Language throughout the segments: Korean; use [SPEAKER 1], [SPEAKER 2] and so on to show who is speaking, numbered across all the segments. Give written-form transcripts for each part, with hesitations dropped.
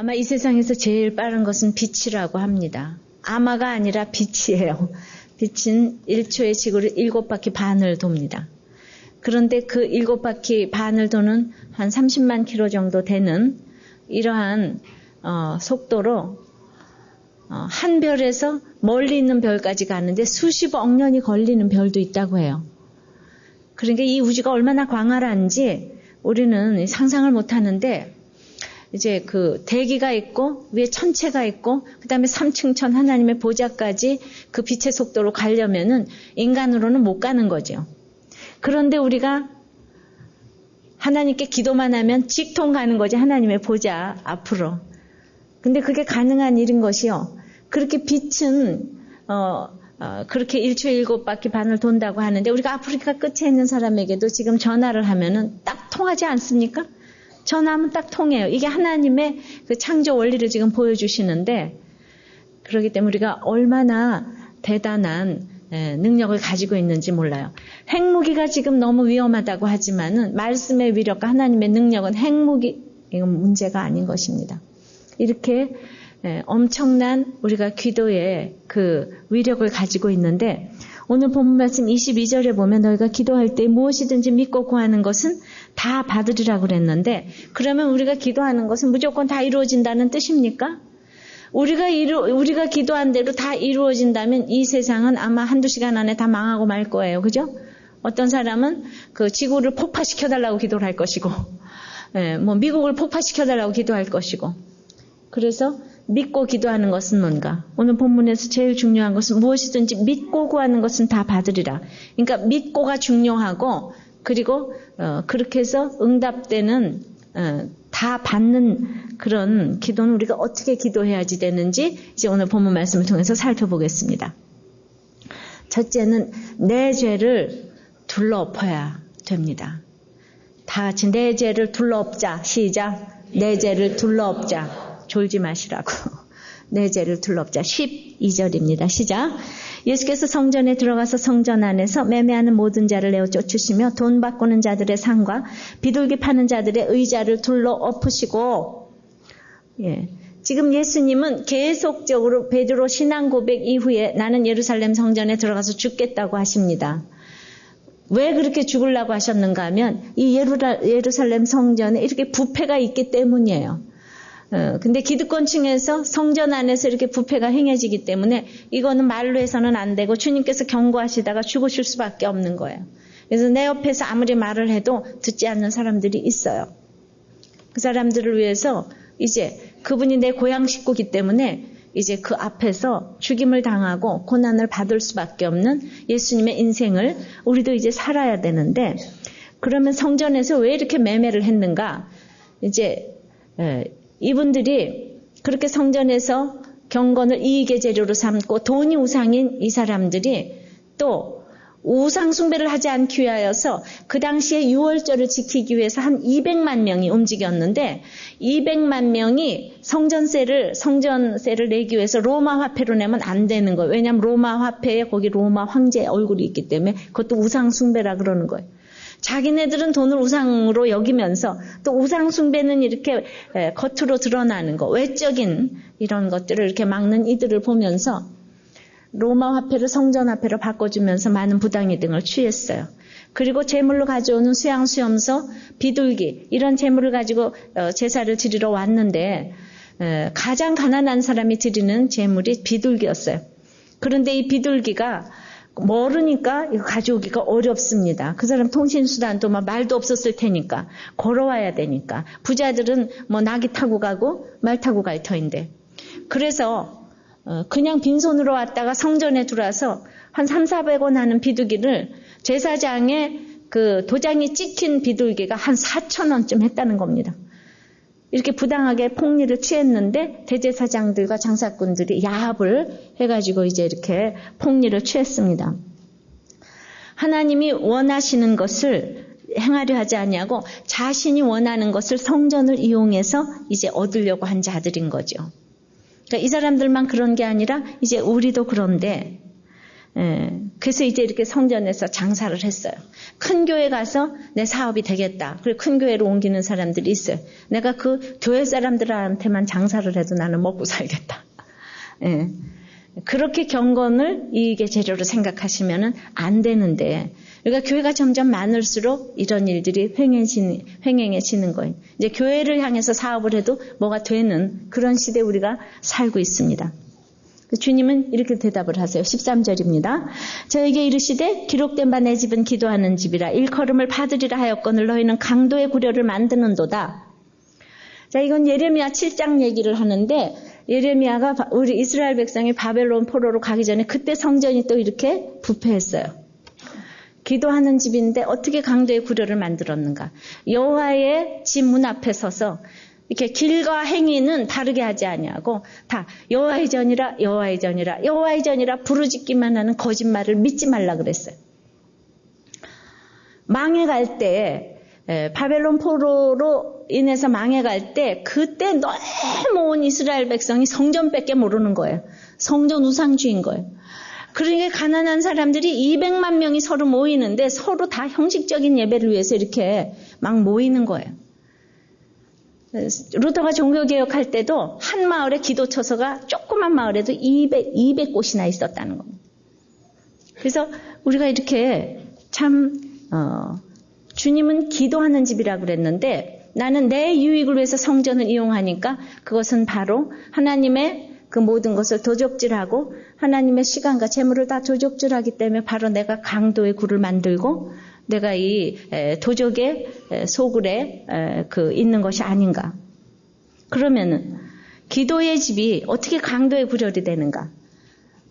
[SPEAKER 1] 아마 이 세상에서 제일 빠른 것은 빛이라고 합니다. 아마가 아니라 빛이에요. 빛은 1초에 지구를 7바퀴 반을 돕니다. 그런데 그 7바퀴 반을 도는 한 30만 킬로 정도 되는 이러한 속도로 한 별에서 멀리 있는 별까지 가는데 수십억 년이 걸리는 별도 있다고 해요. 그러니까 이 우주가 얼마나 광활한지 우리는 상상을 못 하는데, 이제 그 대기가 있고 위에 천체가 있고 그다음에 3층천 하나님의 보좌까지 그 빛의 속도로 가려면은 인간으로는 못 가는 거죠. 그런데 우리가 하나님께 기도만 하면 직통 가는 거지, 하나님의 보좌 앞으로. 근데 그게 가능한 일인 것이요. 그렇게 빛은 그렇게 1초에 7바퀴 반을 돈다고 하는데, 우리가 아프리카 끝에 있는 사람에게도 지금 전화를 하면은 딱 통하지 않습니까? 전화하면 딱 통해요. 이게 하나님의 그 창조 원리를 지금 보여주시는데, 그렇기 때문에 우리가 얼마나 대단한 능력을 가지고 있는지 몰라요. 핵무기가 지금 너무 위험하다고 하지만은 말씀의 위력과 하나님의 능력은 핵무기, 이건 문제가 아닌 것입니다. 이렇게 엄청난 우리가 기도의 그 위력을 가지고 있는데, 오늘 본문 말씀 22절에 보면 너희가 기도할 때 무엇이든지 믿고 구하는 것은 다 받으리라고 그랬는데, 그러면 우리가 기도하는 것은 무조건 다 이루어진다는 뜻입니까? 우리가 기도한 대로 다 이루어진다면 이 세상은 아마 한두 시간 안에 다 망하고 말 거예요. 그죠? 어떤 사람은 그 지구를 폭파시켜달라고 기도를 할 것이고, 뭐 미국을 폭파시켜달라고 기도할 것이고. 그래서 믿고 기도하는 것은 뭔가? 오늘 본문에서 제일 중요한 것은 무엇이든지 믿고 구하는 것은 다 받으리라. 그러니까 믿고가 중요하고, 그리고 그렇게 해서 응답되는 다 받는 그런 기도는 우리가 어떻게 기도해야지 되는지 이제 오늘 본문 말씀을 통해서 살펴보겠습니다. 첫째는 내 죄를 둘러엎어야 됩니다. 다 같이 내 죄를 둘러엎자. 시작. 내 죄를 둘러엎자. 졸지 마시라고. 내 죄를 둘러엎자. 12절입니다. 시작. 예수께서 성전에 들어가서 성전 안에서 매매하는 모든 자를 내어 쫓으시며 돈 바꾸는 자들의 상과 비둘기 파는 자들의 의자를 둘러엎으시고, 지금 예수님은 계속적으로 베드로 신앙 고백 이후에 나는 예루살렘 성전에 들어가서 죽겠다고 하십니다. 왜 그렇게 죽으려고 하셨는가 하면 이 예루살렘 성전에 이렇게 부패가 있기 때문이에요. 근데 기득권층에서 성전 안에서 이렇게 부패가 행해지기 때문에 이거는 말로 해서는 안 되고 주님께서 경고하시다가 죽으실 수밖에 없는 거예요. 그래서 내 옆에서 아무리 말을 해도 듣지 않는 사람들이 있어요. 그 사람들을 위해서 이제 그분이 내 고향 식구이기 때문에 이제 그 앞에서 죽임을 당하고 고난을 받을 수밖에 없는 예수님의 인생을 우리도 이제 살아야 되는데, 그러면 성전에서 왜 이렇게 매매를 했는가? 이제 이분들이 그렇게 성전에서 경건을 이익의 재료로 삼고 돈이 우상인 이 사람들이 또 우상 숭배를 하지 않기 위하여서 그 당시에 유월절을 지키기 위해서 한 200만 명이 움직였는데, 200만 명이 성전세를 내기 위해서 로마 화폐로 내면 안 되는 거예요. 왜냐하면 로마 화폐에 거기 로마 황제의 얼굴이 있기 때문에 그것도 우상 숭배라 그러는 거예요. 자기네들은 돈을 우상으로 여기면서 또 우상 숭배는 이렇게 겉으로 드러나는 거, 외적인 이런 것들을 이렇게 막는 이들을 보면서 로마 화폐를 성전 화폐로 바꿔주면서 많은 부당이 등을 취했어요. 그리고 제물로 가져오는 수양수염소, 비둘기 이런 제물을 가지고 제사를 드리러 왔는데 가장 가난한 사람이 드리는 제물이 비둘기였어요. 그런데 이 비둘기가 멀으니까 이거 가져오기가 어렵습니다. 그 사람 통신수단도 막 말도 없었을 테니까 걸어와야 되니까. 부자들은 뭐 나귀 타고 가고 말 타고 갈 터인데. 그래서 그냥 빈손으로 왔다가 성전에 들어와서 한 300-400원 하는 비둘기를 제사장에 그 도장이 찍힌 비둘기가 한 4,000원쯤 했다는 겁니다. 이렇게 부당하게 폭리를 취했는데 대제사장들과 장사꾼들이 야합을 해가지고 이제 이렇게 폭리를 취했습니다. 하나님이 원하시는 것을 행하려 하지 아니하고 자신이 원하는 것을 성전을 이용해서 이제 얻으려고 한 자들인 거죠. 그러니까 이 사람들만 그런 게 아니라 이제 우리도 그런데 그래서 이제 이렇게 성전에서 장사를 했어요. 큰 교회 가서 내 사업이 되겠다. 그리고 큰 교회로 옮기는 사람들이 있어요. 내가 그 교회 사람들한테만 장사를 해도 나는 먹고 살겠다. 예. 그렇게 경건을 이익의 재료로 생각하시면 안 되는데, 그러니까 교회가 점점 많을수록 이런 일들이 횡행해지는 거예요. 이제 교회를 향해서 사업을 해도 뭐가 되는 그런 시대에 우리가 살고 있습니다. 주님은 이렇게 대답을 하세요. 13절입니다. 저에게 이르시되 기록된 바 내 집은 기도하는 집이라 일컬음을 받으리라 하였거늘 너희는 강도의 구려를 만드는도다. 자, 이건 예레미야 7장 얘기를 하는데, 예레미야가 우리 이스라엘 백성이 바벨론 포로로 가기 전에 그때 성전이 또 이렇게 부패했어요. 기도하는 집인데 어떻게 강도의 구려를 만들었는가. 여호와의 집 문 앞에 서서 이렇게 길과 행위는 다르게 하지 아니하고 다 여호와의 전이라 여호와의 전이라 여호와의 전이라 부르짖기만 하는 거짓말을 믿지 말라 그랬어요. 망해갈 때, 바벨론 포로로 인해서 망해갈 때 그때 너무 온 이스라엘 백성이 성전밖에 모르는 거예요. 성전 우상주의인 거예요. 그러니까 가난한 사람들이 200만 명이 서로 모이는데 서로 다 형식적인 예배를 위해서 이렇게 막 모이는 거예요. 루터가 종교개혁할 때도 한 마을에 기도처소가 조그만 마을에도 200곳이나 있었다는 겁니다. 그래서 우리가 이렇게 참 주님은 기도하는 집이라고 그랬는데 나는 내 유익을 위해서 성전을 이용하니까 그것은 바로 하나님의 그 모든 것을 도적질하고 하나님의 시간과 재물을 다 도적질하기 때문에 바로 내가 강도의 굴을 만들고 내가 이 도적의 소굴에 있는 것이 아닌가. 그러면은 기도의 집이 어떻게 강도의 구렬이 되는가.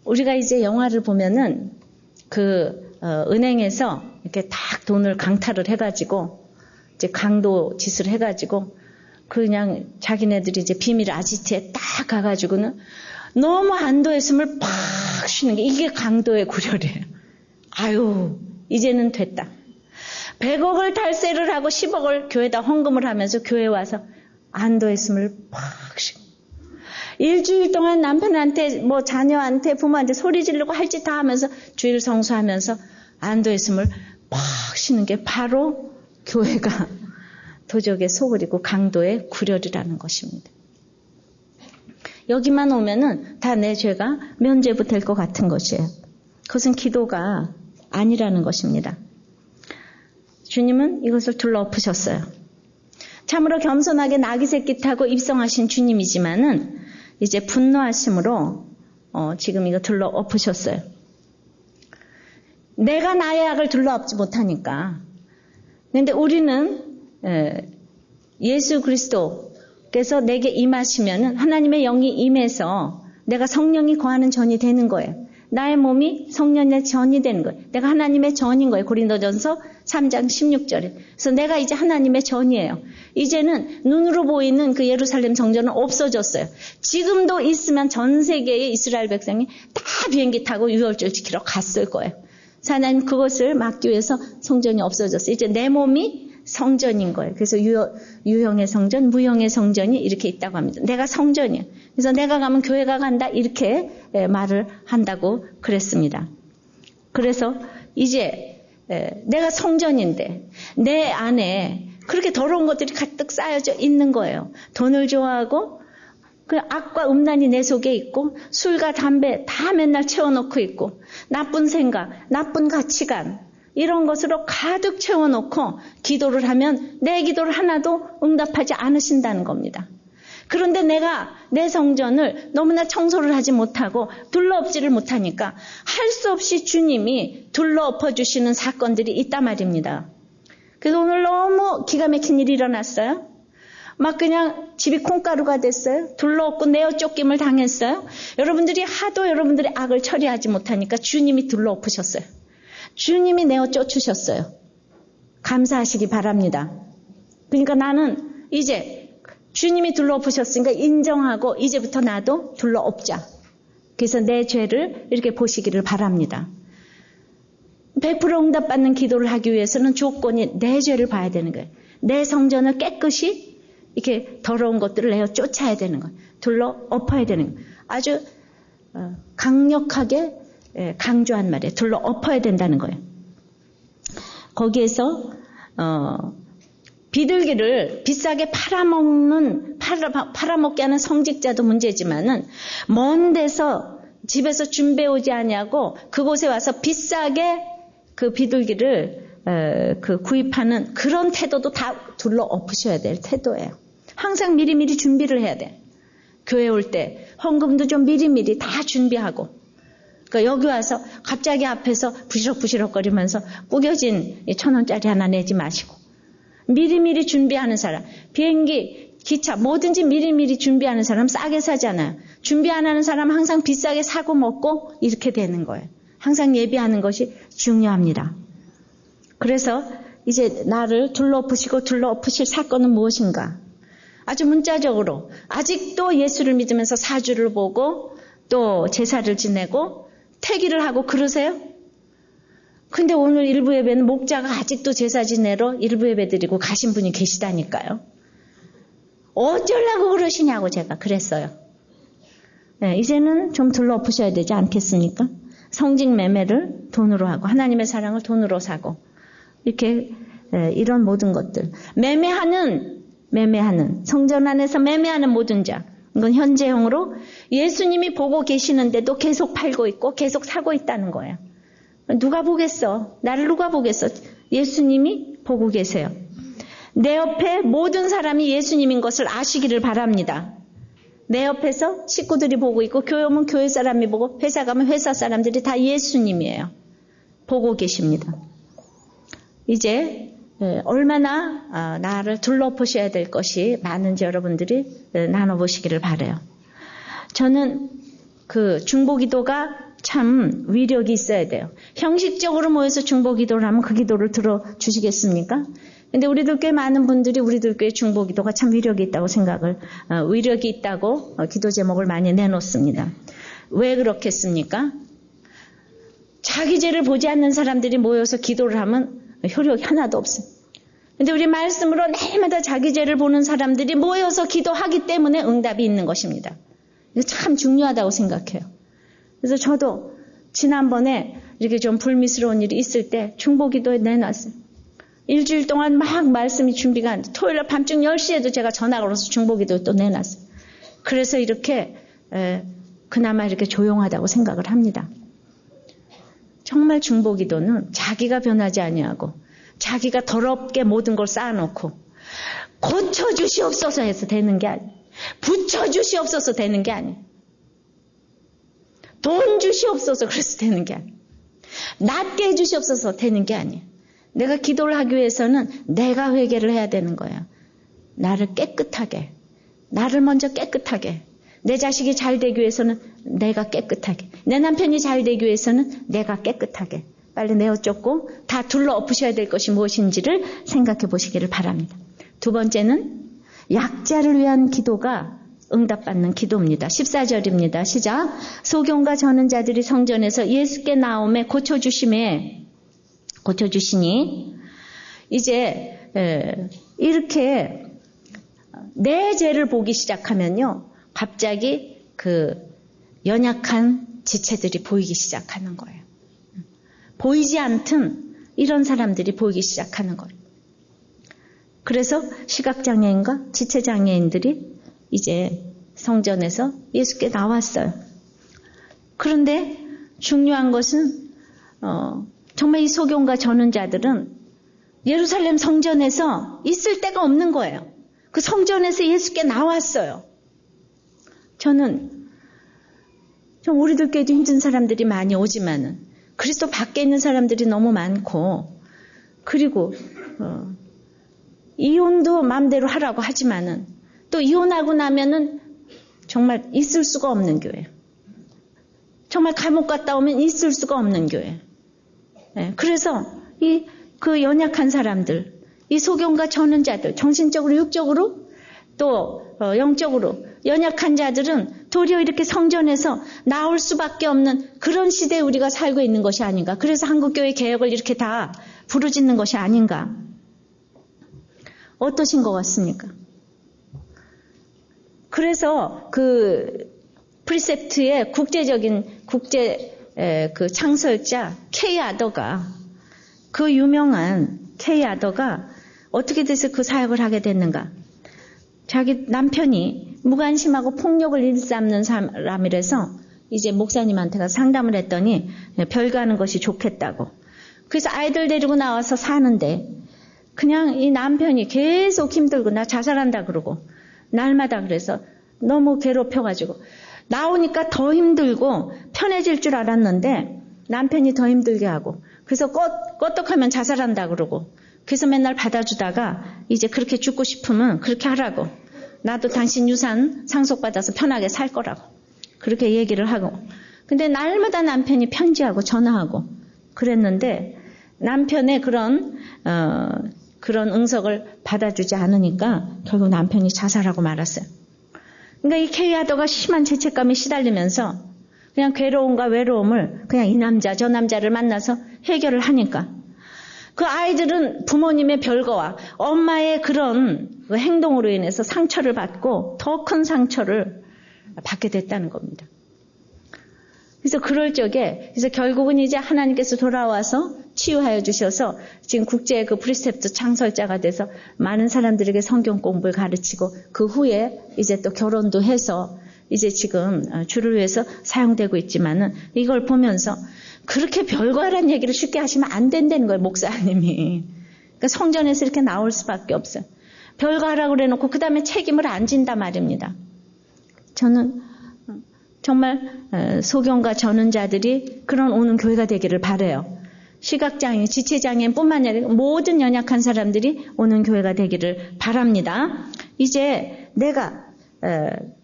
[SPEAKER 1] 우리가 이제 영화를 보면은 은행에서 이렇게 딱 돈을 강탈을 해가지고 이제 강도 짓을 해가지고 그냥 자기네들이 이제 비밀 아지트에 딱 가가지고는 너무 안도했음을 팍 쉬는 게 이게 강도의 구렬이에요. 아유, 이제는 됐다. 100억을 탈세를 하고 10억을 교회에다 헌금을 하면서 교회 와서 안도했음을 팍 쉬고 일주일 동안 남편한테 뭐 자녀한테 부모한테 소리 지르고 할 짓 다 하면서 주일 성수하면서 안도했음을 팍 쉬는 게 바로 교회가 도적의 소굴이고 강도의 구렬이라는 것입니다. 여기만 오면은 다 내 죄가 면죄부 될 것 같은 것이에요. 그것은 기도가 아니라는 것입니다. 주님은 이것을 둘러엎으셨어요. 참으로 겸손하게 나귀 새끼 타고 입성하신 주님이지만은 이제 분노하심으로 지금 이거 둘러엎으셨어요. 내가 나의 악을 둘러엎지 못하니까. 그런데 우리는 예수 그리스도께서 내게 임하시면은 하나님의 영이 임해서 내가 성령이 거하는 전이 되는 거예요. 나의 몸이 성령의 전이 되는 거예요. 내가 하나님의 전인 거예요. 고린도전서 3장 16절에. 그래서 내가 이제 하나님의 전이에요. 이제는 눈으로 보이는 그 예루살렘 성전은 없어졌어요. 지금도 있으면 전 세계의 이스라엘 백성이 다 비행기 타고 유월절 지키러 갔을 거예요. 하나님 그것을 막기 위해서 성전이 없어졌어요. 이제 내 몸이 성전인 거예요. 그래서 유형의 성전, 무형의 성전이 이렇게 있다고 합니다. 내가 성전이에요. 그래서 내가 가면 교회가 간다 이렇게 말을 한다고 그랬습니다. 그래서 이제 내가 성전인데 내 안에 그렇게 더러운 것들이 가득 쌓여져 있는 거예요. 돈을 좋아하고 그 악과 음란이 내 속에 있고 술과 담배 다 맨날 채워놓고 있고 나쁜 생각, 나쁜 가치관 이런 것으로 가득 채워놓고 기도를 하면 내 기도를 하나도 응답하지 않으신다는 겁니다. 그런데 내가 내 성전을 너무나 청소를 하지 못하고 둘러엎지를 못하니까 할 수 없이 주님이 둘러엎어 주시는 사건들이 있단 말입니다. 그래서 오늘 너무 기가 막힌 일이 일어났어요. 막 그냥 집이 콩가루가 됐어요. 둘러엎고 내어 쫓김을 당했어요. 여러분들이 하도 여러분들의 악을 처리하지 못하니까 주님이 둘러엎으셨어요. 주님이 내어 쫓으셨어요. 감사하시기 바랍니다. 그러니까 나는 이제 주님이 둘러엎으셨으니까 인정하고 이제부터 나도 둘러엎자. 그래서 내 죄를 이렇게 보시기를 바랍니다. 100% 응답받는 기도를 하기 위해서는 조건이 내 죄를 봐야 되는 거예요. 내 성전을 깨끗이 이렇게 더러운 것들을 내어 쫓아야 되는 거예요. 둘러엎어야 되는 거예요. 아주 강력하게 강조한 말이에요. 둘러 엎어야 된다는 거예요. 거기에서 비둘기를 비싸게 팔아먹게 하는 성직자도 문제지만은 먼 데서 집에서 준비해 오지 않냐고 그곳에 와서 비싸게 그 비둘기를 구입하는 그런 태도도 다 둘러 엎으셔야 될 태도예요. 항상 미리미리 준비를 해야 돼. 교회 올 때 헌금도 좀 미리미리 다 준비하고, 그러니까 여기 와서 갑자기 앞에서 부시럭부시럭거리면서 구겨진 1,000원짜리 하나 내지 마시고 미리미리 준비하는 사람, 비행기, 기차 뭐든지 미리미리 준비하는 사람 싸게 사잖아요. 준비 안 하는 사람 항상 비싸게 사고 먹고 이렇게 되는 거예요. 항상 예비하는 것이 중요합니다. 그래서 이제 나를 둘러엎으실 사건은 무엇인가? 아주 문자적으로 아직도 예수를 믿으면서 사주를 보고 또 제사를 지내고 태기를 하고 그러세요? 근데 오늘 일부 예배는 목자가 아직도 제사 지내러 일부 예배 드리고 가신 분이 계시다니까요. 어쩌려고 그러시냐고 제가 그랬어요. 네, 이제는 좀 둘러엎으셔야 되지 않겠습니까? 성직 매매를 돈으로 하고 하나님의 사랑을 돈으로 사고 이렇게 이런 모든 것들 매매하는 성전 안에서 매매하는 모든 자, 이건 현재형으로 예수님이 보고 계시는데도 계속 팔고 있고 계속 사고 있다는 거예요. 누가 보겠어? 나를 누가 보겠어? 예수님이 보고 계세요. 내 옆에 모든 사람이 예수님인 것을 아시기를 바랍니다. 내 옆에서 식구들이 보고 있고 교회 오면 교회 사람이 보고 회사 가면 회사 사람들이 다 예수님이에요. 보고 계십니다. 이제 얼마나 나를 둘러보셔야 될 것이 많은지 여러분들이 나눠보시기를 바라요. 저는 그 중보기도가 참 위력이 있어야 돼요. 형식적으로 모여서 중보기도를 하면 그 기도를 들어주시겠습니까? 근데 우리들 꽤 많은 분들이 우리들 꽤 중보기도가 참 위력이 있다고 위력이 있다고 기도 제목을 많이 내놓습니다. 왜 그렇겠습니까? 자기 죄를 보지 않는 사람들이 모여서 기도를 하면 효력이 하나도 없어요. 근데 우리 말씀으로 날마다 자기 죄를 보는 사람들이 모여서 기도하기 때문에 응답이 있는 것입니다. 이거 참 중요하다고 생각해요. 그래서 저도 지난번에 이렇게 좀 불미스러운 일이 있을 때 중보기도에 내놨어요. 일주일 동안 막 말씀이 준비가 안 돼. 토요일날 밤중 10시에도 제가 전화가 걸어서 중보기도에 또 내놨어요. 그래서 이렇게 그나마 이렇게 조용하다고 생각을 합니다. 정말 중보기도는 자기가 변하지 아니하고 자기가 더럽게 모든 걸 쌓아놓고 고쳐주시옵소서 해서 되는 게 아니에요. 붙여주시옵소서 되는 게 아니에요. 돈 주시옵소서 그래서 되는 게 아니에요. 낫게 해주시옵소서 되는 게 아니에요. 내가 기도를 하기 위해서는 내가 회개를 해야 되는 거예요. 나를 깨끗하게, 나를 먼저 깨끗하게, 내 자식이 잘 되기 위해서는 내가 깨끗하게, 내 남편이 잘 되기 위해서는 내가 깨끗하게 빨리 내어쫓고 다 둘러엎으셔야 될 것이 무엇인지를 생각해 보시기를 바랍니다. 두 번째는 약자를 위한 기도가 응답받는 기도입니다. 14절입니다. 시작. 소경과 저는 자들이 성전에서 예수께 나옴에 고쳐주시니 이제 이렇게 내 죄를 보기 시작하면요. 갑자기 그 연약한 지체들이 보이기 시작하는 거예요. 보이지 않던 이런 사람들이 보이기 시작하는 거예요. 그래서 시각장애인과 지체장애인들이 이제 성전에서 예수께 나왔어요. 그런데 중요한 것은 정말 이 소경과 전은자들은 예루살렘 성전에서 있을 데가 없는 거예요. 그 성전에서 예수께 나왔어요. 저는 좀 우리들 교회도 힘든 사람들이 많이 오지만은 그리스도 밖에 있는 사람들이 너무 많고 그리고 이혼도 마음대로 하라고 하지만은 또 이혼하고 나면은 정말 있을 수가 없는 교회. 정말 감옥 갔다 오면 있을 수가 없는 교회. 네, 그래서 그 연약한 사람들, 이 소경과 전은자들, 정신적으로, 육적으로 또 영적으로 연약한 자들은 도리어 이렇게 성전에서 나올 수밖에 없는 그런 시대에 우리가 살고 있는 것이 아닌가. 그래서 한국교회 개혁을 이렇게 다 부르짖는 것이 아닌가. 어떠신 것 같습니까? 그래서 그 프리셉트의 국제 그 창설자 K 아더가, 그 유명한 K 아더가 어떻게 돼서 그 사역을 하게 됐는가? 자기 남편이 무관심하고 폭력을 일삼는 사람이라서 이제 목사님한테 가서 상담을 했더니 별거하는 것이 좋겠다고. 그래서 아이들 데리고 나와서 사는데 그냥 이 남편이 계속 힘들고 나 자살한다 그러고 날마다 그래서 너무 괴롭혀가지고 나오니까 더 힘들고 편해질 줄 알았는데 남편이 더 힘들게 하고 그래서 껐떡하면 자살한다 그러고 그래서 맨날 받아주다가 이제 그렇게 죽고 싶으면 그렇게 하라고. 나도 당신 유산 상속받아서 편하게 살 거라고. 그렇게 얘기를 하고. 근데 날마다 남편이 편지하고 전화하고 그랬는데 남편의 그런 응석을 받아주지 않으니까 결국 남편이 자살하고 말았어요. 그러니까 이 K 아더가 심한 죄책감에 시달리면서 그냥 괴로움과 외로움을 그냥 이 남자 저 남자를 만나서 해결을 하니까 그 아이들은 부모님의 별거와 엄마의 그런 행동으로 인해서 상처를 받고 더 큰 상처를 받게 됐다는 겁니다. 그래서 그럴 적에 그래서 결국은 이제 하나님께서 돌아와서 치유하여 주셔서 지금 국제 그 프리셉트 창설자가 돼서 많은 사람들에게 성경 공부를 가르치고 그 후에 이제 또 결혼도 해서 이제 지금 주를 위해서 사용되고 있지만은 이걸 보면서 그렇게 별거하라는 얘기를 쉽게 하시면 안 된다는 거예요, 목사님이. 그러니까 성전에서 이렇게 나올 수밖에 없어요. 별거하라고 그래놓고 그 다음에 책임을 안 진단 말입니다. 저는 정말 소경과 전은자들이 그런 오는 교회가 되기를 바라요. 시각장애인, 지체장애인뿐만 아니라 모든 연약한 사람들이 오는 교회가 되기를 바랍니다. 이제 내가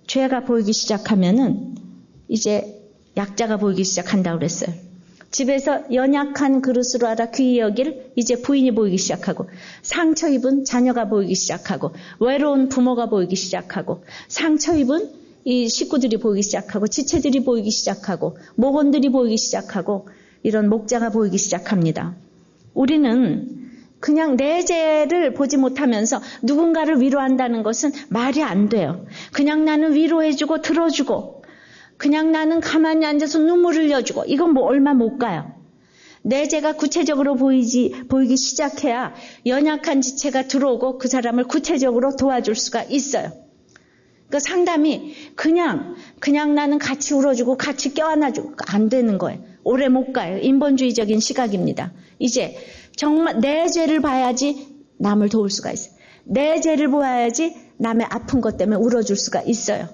[SPEAKER 1] 죄가 보이기 시작하면은 이제 약자가 보이기 시작한다고 그랬어요. 집에서 연약한 그릇으로 알아 귀히 여길 이제 부인이 보이기 시작하고 상처 입은 자녀가 보이기 시작하고 외로운 부모가 보이기 시작하고 상처 입은 이 식구들이 보이기 시작하고 지체들이 보이기 시작하고 목원들이 보이기 시작하고 이런 목자가 보이기 시작합니다. 우리는 그냥 내 죄를 보지 못하면서 누군가를 위로한다는 것은 말이 안 돼요. 그냥 나는 위로해주고 들어주고 그냥 나는 가만히 앉아서 눈물 흘려주고 이건 뭐 얼마 못 가요. 내 죄가 구체적으로 보이기 시작해야 연약한 지체가 들어오고 그 사람을 구체적으로 도와줄 수가 있어요. 그 상담이 그냥 나는 같이 울어주고 같이 껴안아주고 안 되는 거예요. 오래 못 가요. 인본주의적인 시각입니다. 이제 정말 내 죄를 봐야지 남을 도울 수가 있어요. 내 죄를 보아야지 남의 아픈 것 때문에 울어줄 수가 있어요.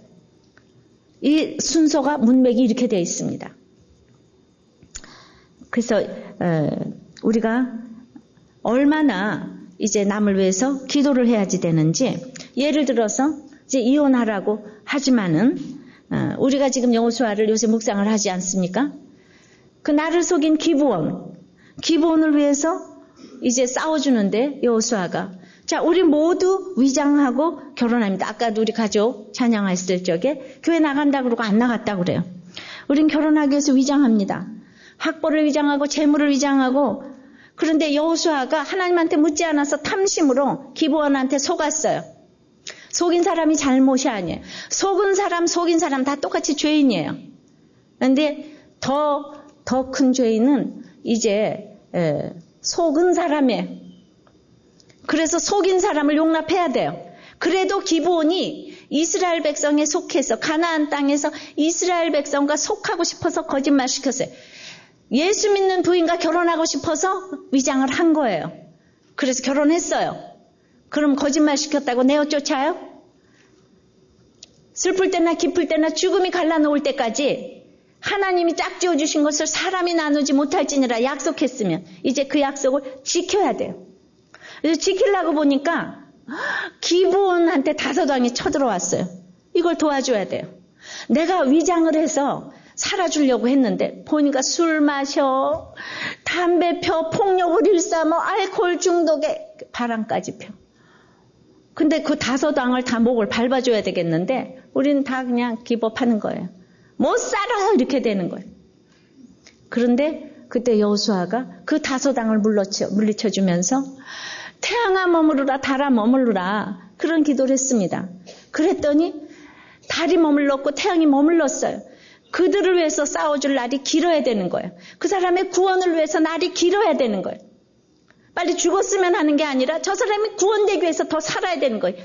[SPEAKER 1] 이 순서가 문맥이 이렇게 되어 있습니다. 그래서 우리가 얼마나 이제 남을 위해서 기도를 해야지 되는지 예를 들어서 이제 이혼하라고 하지만은 우리가 지금 여호수아를 요새 묵상을 하지 않습니까? 그 나를 속인 기브온을 위해서 이제 싸워주는데 여호수아가 자 우리 모두 위장하고 결혼합니다. 아까도 우리 가족 찬양했을 적에 교회 나간다 그러고 안 나갔다 그래요. 우린 결혼하기 위해서 위장합니다. 학벌을 위장하고 재물을 위장하고 그런데 여호수아가 하나님한테 묻지 않아서 탐심으로 기브온한테 속았어요. 속인 사람이 잘못이 아니에요. 속인 사람 다 똑같이 죄인이에요. 그런데 더 큰 죄인은 이제 속은 사람이에요. 그래서 속인 사람을 용납해야 돼요. 그래도 기브온이 이스라엘 백성에 속해서 가나안 땅에서 이스라엘 백성과 속하고 싶어서 거짓말 시켰어요. 예수 믿는 부인과 결혼하고 싶어서 위장을 한 거예요. 그래서 결혼했어요. 그럼 거짓말 시켰다고 내어 쫓아요? 슬플 때나 기쁠 때나 죽음이 갈라놓을 때까지 하나님이 짝지어 주신 것을 사람이 나누지 못할지니라 약속했으면 이제 그 약속을 지켜야 돼요. 그래서 지키려고 보니까 기브온한테 다섯왕이 쳐들어왔어요. 이걸 도와줘야 돼요. 내가 위장을 해서 살아주려고 했는데 보니까 술 마셔, 담배 펴, 폭력을 일삼아, 알코올 중독에 바람까지 펴. 근데 그 다섯왕을 다 목을 밟아줘야 되겠는데 우리는 다 그냥 기법하는 거예요. 못 살아 이렇게 되는 거예요. 그런데 그때 여호수아가 그 다섯왕을 물리쳐주면서 태양아 머무르라 달아 머물르라 그런 기도를 했습니다. 그랬더니 달이 머물렀고 태양이 머물렀어요. 그들을 위해서 싸워줄 날이 길어야 되는 거예요. 그 사람의 구원을 위해서 날이 길어야 되는 거예요. 빨리 죽었으면 하는 게 아니라 저 사람이 구원되기 위해서 더 살아야 되는 거예요.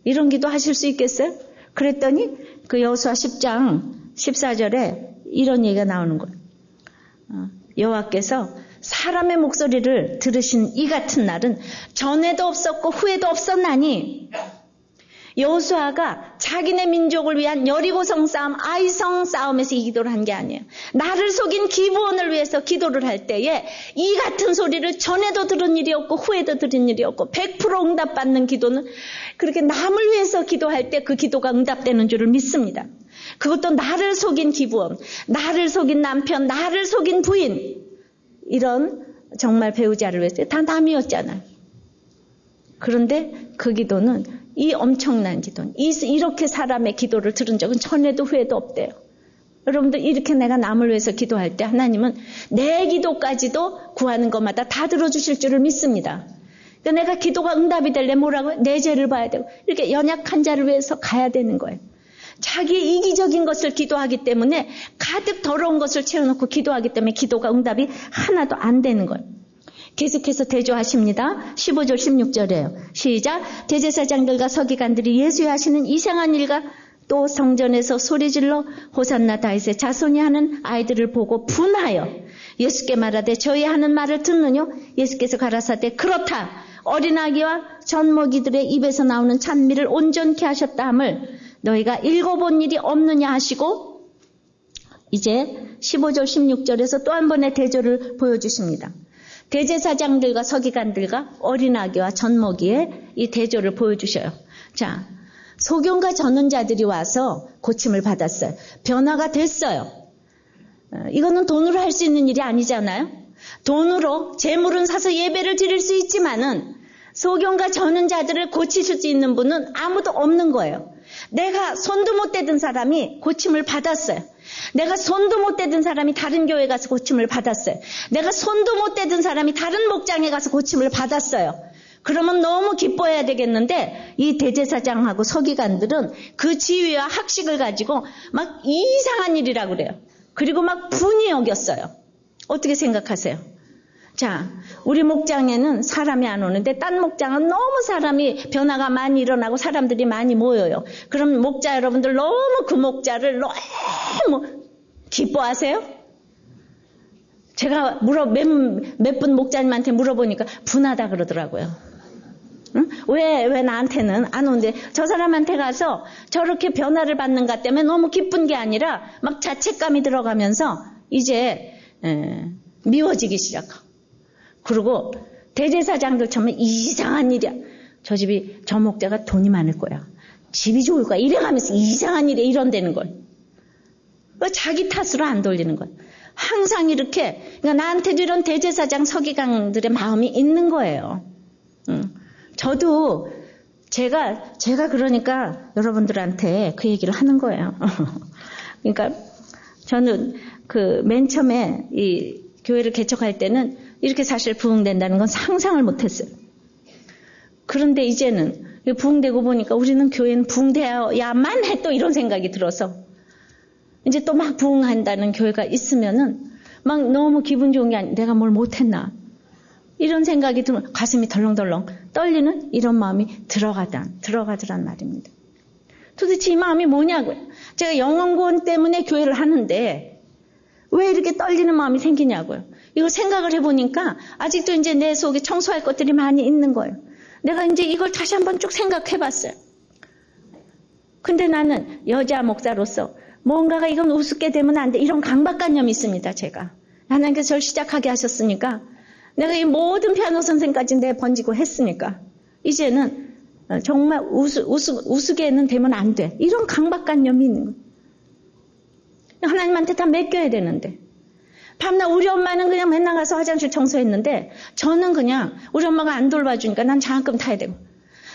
[SPEAKER 1] 이런 기도 하실 수 있겠어요? 그랬더니 그 여호수아 10장 14절에 이런 얘기가 나오는 거예요. 여호와께서 사람의 목소리를 들으신 이 같은 날은 전에도 없었고 후에도 없었나니, 여호수아가 자기네 민족을 위한 여리고성 싸움, 아이성 싸움에서 이 기도를 한 게 아니에요. 나를 속인 기브온을 위해서 기도를 할 때에 이 같은 소리를 전에도 들은 일이 없고 후에도 들은 일이 없고 100% 응답받는 기도는 그렇게 남을 위해서 기도할 때 그 기도가 응답되는 줄을 믿습니다. 그것도 나를 속인 기브온, 나를 속인 남편, 나를 속인 부인, 이런 정말 배우자를 위해서 다 남이었잖아요. 그런데 그 기도는, 이 엄청난 기도는, 이렇게 사람의 기도를 들은 적은 전에도 후에도 없대요. 여러분들, 이렇게 내가 남을 위해서 기도할 때 하나님은 내 기도까지도 구하는 것마다 다 들어주실 줄을 믿습니다. 그러니까 내가 기도가 응답이 되려면 뭐라고요? 내 죄를 봐야 되고, 이렇게 연약한 자를 위해서 가야 되는 거예요. 자기의 이기적인 것을 기도하기 때문에, 가득 더러운 것을 채워놓고 기도하기 때문에 기도가 응답이 하나도 안 되는 거예요. 계속해서 대조하십니다. 15절 16절이에요. 시작. 대제사장들과 서기관들이 예수의 하시는 이상한 일과 또 성전에서 소리질러 호산나 다윗의 자손이 하는 아이들을 보고 분하여 예수께 말하되 저희 하는 말을 듣느뇨? 예수께서 가라사대 그렇다. 어린아기와 젖먹이들의 입에서 나오는 찬미를 온전케 하셨다 함을 너희가 읽어본 일이 없느냐 하시고, 이제 15절 16절에서 또 한 번의 대조를 보여주십니다. 대제사장들과 서기관들과 어린아기와 젖먹이의 이 대조를 보여주셔요. 자, 소경과 전능자들이 와서 고침을 받았어요. 변화가 됐어요. 이거는 돈으로 할 수 있는 일이 아니잖아요. 돈으로 재물은 사서 예배를 드릴 수 있지만은 소경과 전능자들을 고치실 수 있는 분은 아무도 없는 거예요. 내가 손도 못 대던 사람이 고침을 받았어요. 내가 손도 못 대던 사람이 다른 교회 가서 고침을 받았어요. 내가 손도 못 대던 사람이 다른 목장에 가서 고침을 받았어요. 그러면 너무 기뻐해야 되겠는데, 이 대제사장하고 서기관들은 그 지위와 학식을 가지고 막 이상한 일이라고 그래요. 그리고 막 분이 여겼어요. 어떻게 생각하세요? 자, 우리 목장에는 사람이 안 오는데 딴 목장은 너무 사람이 변화가 많이 일어나고 사람들이 많이 모여요. 그럼 목자 여러분들 너무 그 목자를 너무 기뻐하세요? 제가 몇 분 목자님한테 물어보니까 분하다 그러더라고요. 응? 왜 나한테는 안 오는데 저 사람한테 가서 저렇게 변화를 받는 것 때문에 너무 기쁜 게 아니라 막 자책감이 들어가면서 이제 미워지기 시작하고, 그리고 대제사장들 처음에 이상한 일이야. 저 집이, 저 목자가 돈이 많을 거야. 집이 좋을 거야. 이래가면서 이상한 일에 이런다는 걸. 자기 탓으로 안 돌리는 거야. 항상 이렇게, 그러니까 나한테도 이런 대제사장 서기관들의 마음이 있는 거예요. 저도 제가 그러니까 여러분들한테 그 얘기를 하는 거예요. 그러니까 저는 그 맨 처음에 이 교회를 개척할 때는 이렇게 사실 부흥된다는 건 상상을 못했어요. 그런데 이제는 부흥되고 보니까 우리는 교회는 부흥되어야만 해, 또 이런 생각이 들어서 이제 또 막 부흥한다는 교회가 있으면은 막 너무 기분 좋은 게 아니라 내가 뭘 못했나 이런 생각이 들면 가슴이 덜렁덜렁 떨리는 이런 마음이 들어가더란 말입니다. 도대체 이 마음이 뭐냐고요. 제가 영혼구원 때문에 교회를 하는데 왜 이렇게 떨리는 마음이 생기냐고요. 이거 생각을 해보니까 아직도 이제 내 속에 청소할 것들이 많이 있는 거예요. 내가 이제 이걸 다시 한번 쭉 생각해봤어요. 근데 나는 여자 목사로서 뭔가가 이건 우습게 되면 안 돼. 이런 강박관념이 있습니다, 제가. 하나님께서 저를 시작하게 하셨으니까, 내가 이 모든 피아노 선생까지 내 번지고 했으니까, 이제는 정말 우스개는 되면 안 돼. 이런 강박관념이 있는 거예요. 하나님한테 다 맡겨야 되는데. 밤낮 우리 엄마는 그냥 맨날 가서 화장실 청소했는데 저는 그냥 우리 엄마가 안 돌봐주니까 난 장학금 타야 되고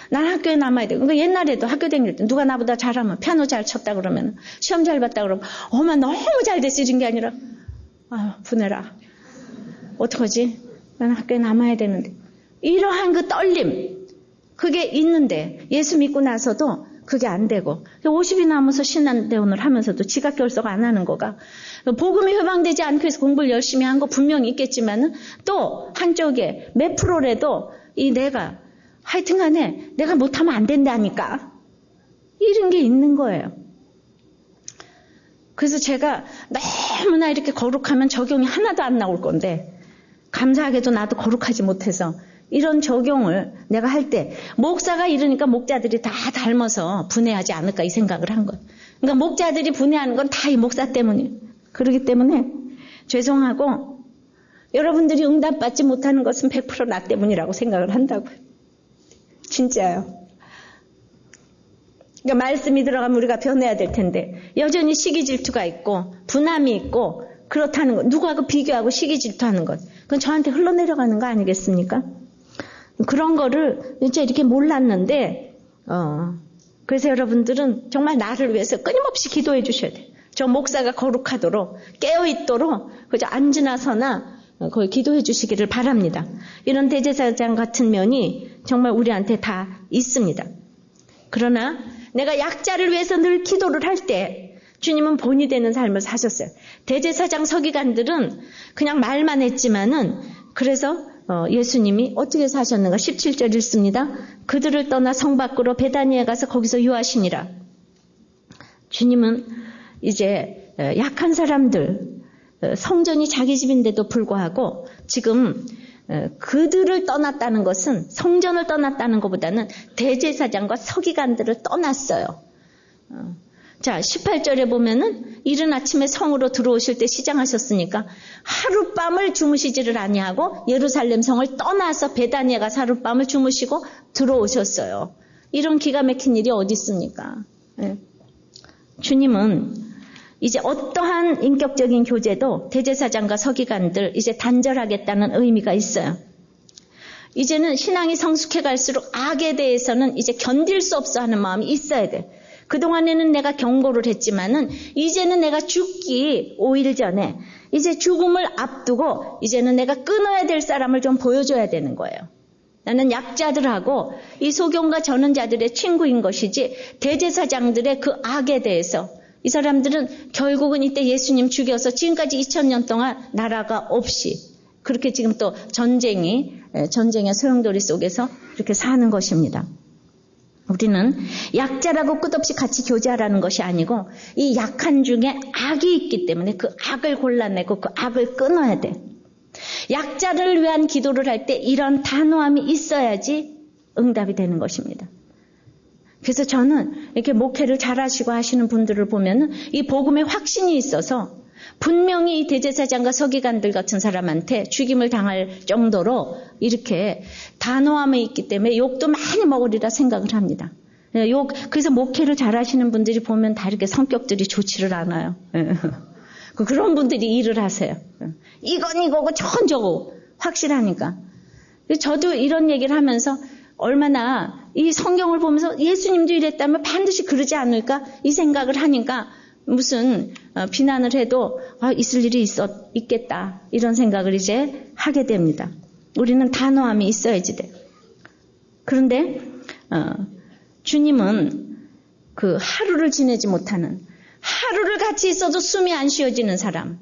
[SPEAKER 1] 난 학교에 남아야 되고. 그러니까 옛날에도 학교 다닐 때 누가 나보다 잘하면 피아노 잘 쳤다 그러면 시험 잘 봤다 그러면 엄마 너무 잘 됐어 이런 게 아니라 분해라. 어떡하지? 난 학교에 남아야 되는데. 이러한 그 떨림 그게 있는데 예수 믿고 나서도 그게 안 되고 50이 남아서 신앙대원을 하면서도 지각 결석 안 하는 거가 복음이 회방되지 않고 해서 공부를 열심히 한 거 분명히 있겠지만은 또 한쪽에 몇 프로라도 이 내가 하여튼간에 내가 못하면 안 된다니까 이런 게 있는 거예요. 그래서 제가 너무나 이렇게 거룩하면 적용이 하나도 안 나올 건데 감사하게도 나도 거룩하지 못해서 이런 적용을 내가 할 때 목사가 이러니까 목자들이 다 닮아서 분해하지 않을까 이 생각을 한 거예요. 그러니까 목자들이 분해하는 건 다 이 목사 때문이에요. 그렇기 때문에 죄송하고 여러분들이 응답받지 못하는 것은 100% 나 때문이라고 생각을 한다고요. 진짜요. 그러니까 말씀이 들어가면 우리가 변해야 될 텐데 여전히 시기 질투가 있고 분함이 있고 그렇다는 것, 누구하고 비교하고 시기 질투하는 것, 그건 저한테 흘러내려가는 거 아니겠습니까? 그런 거를 진짜 이렇게 몰랐는데 그래서 여러분들은 정말 나를 위해서 끊임없이 기도해 주셔야 돼요. 저 목사가 거룩하도록 깨어있도록 그저 앉으나 서나 거기 기도해 주시기를 바랍니다. 이런 대제사장 같은 면이 정말 우리한테 다 있습니다. 그러나 내가 약자를 위해서 늘 기도를 할 때 주님은 본이 되는 삶을 사셨어요. 대제사장 서기관들은 그냥 말만 했지만은 그래서 예수님이 어떻게 사셨는가 17절 읽습니다. 그들을 떠나 성 밖으로 베다니에 가서 거기서 유하시니라. 주님은 이제 약한 사람들 성전이 자기 집인데도 불구하고 지금 그들을 떠났다는 것은 성전을 떠났다는 것보다는 대제사장과 서기관들을 떠났어요. 자, 18절에 보면은 이른 아침에 성으로 들어오실 때 시장하셨으니까 하룻밤을 주무시지를 아니하고 예루살렘 성을 떠나서 베다니에 가서 하룻밤을 주무시고 들어오셨어요. 이런 기가 막힌 일이 어디 있습니까? 주님은 이제 어떠한 인격적인 교제도 대제사장과 서기관들 이제 단절하겠다는 의미가 있어요. 이제는 신앙이 성숙해 갈수록 악에 대해서는 이제 견딜 수 없어 하는 마음이 있어야 돼. 그동안에는 내가 경고를 했지만은 이제는 내가 죽기 5일 전에 이제 죽음을 앞두고 이제는 내가 끊어야 될 사람을 좀 보여줘야 되는 거예요. 나는 약자들하고 이 소경과 전원자들의 친구인 것이지 대제사장들의 그 악에 대해서 이 사람들은 결국은 이때 예수님 죽여서 지금까지 2000년 동안 나라가 없이 그렇게 지금 또 전쟁의 소용돌이 속에서 이렇게 사는 것입니다. 우리는 약자라고 끝없이 같이 교제하라는 것이 아니고 이 약한 중에 악이 있기 때문에 그 악을 골라내고 그 악을 끊어야 돼. 약자를 위한 기도를 할 때 이런 단호함이 있어야지 응답이 되는 것입니다. 그래서 저는 이렇게 목회를 잘하시고 하시는 분들을 보면 이 복음에 확신이 있어서 분명히 이 대제사장과 서기관들 같은 사람한테 죽임을 당할 정도로 이렇게 단호함이 있기 때문에 욕도 많이 먹으리라 생각을 합니다. 그래서 목회를 잘하시는 분들이 보면 다 이렇게 성격들이 좋지를 않아요. 그런 분들이 일을 하세요. 이건 이거고 저건 저거 확실하니까. 저도 이런 얘기를 하면서 얼마나 이 성경을 보면서 예수님도 이랬다면 반드시 그러지 않을까 이 생각을 하니까 무슨 비난을 해도 있을 일이 있겠다 이런 생각을 이제 하게 됩니다. 우리는 단호함이 있어야지 돼. 그런데 주님은 그 하루를 지내지 못하는 하루를 같이 있어도 숨이 안 쉬어지는 사람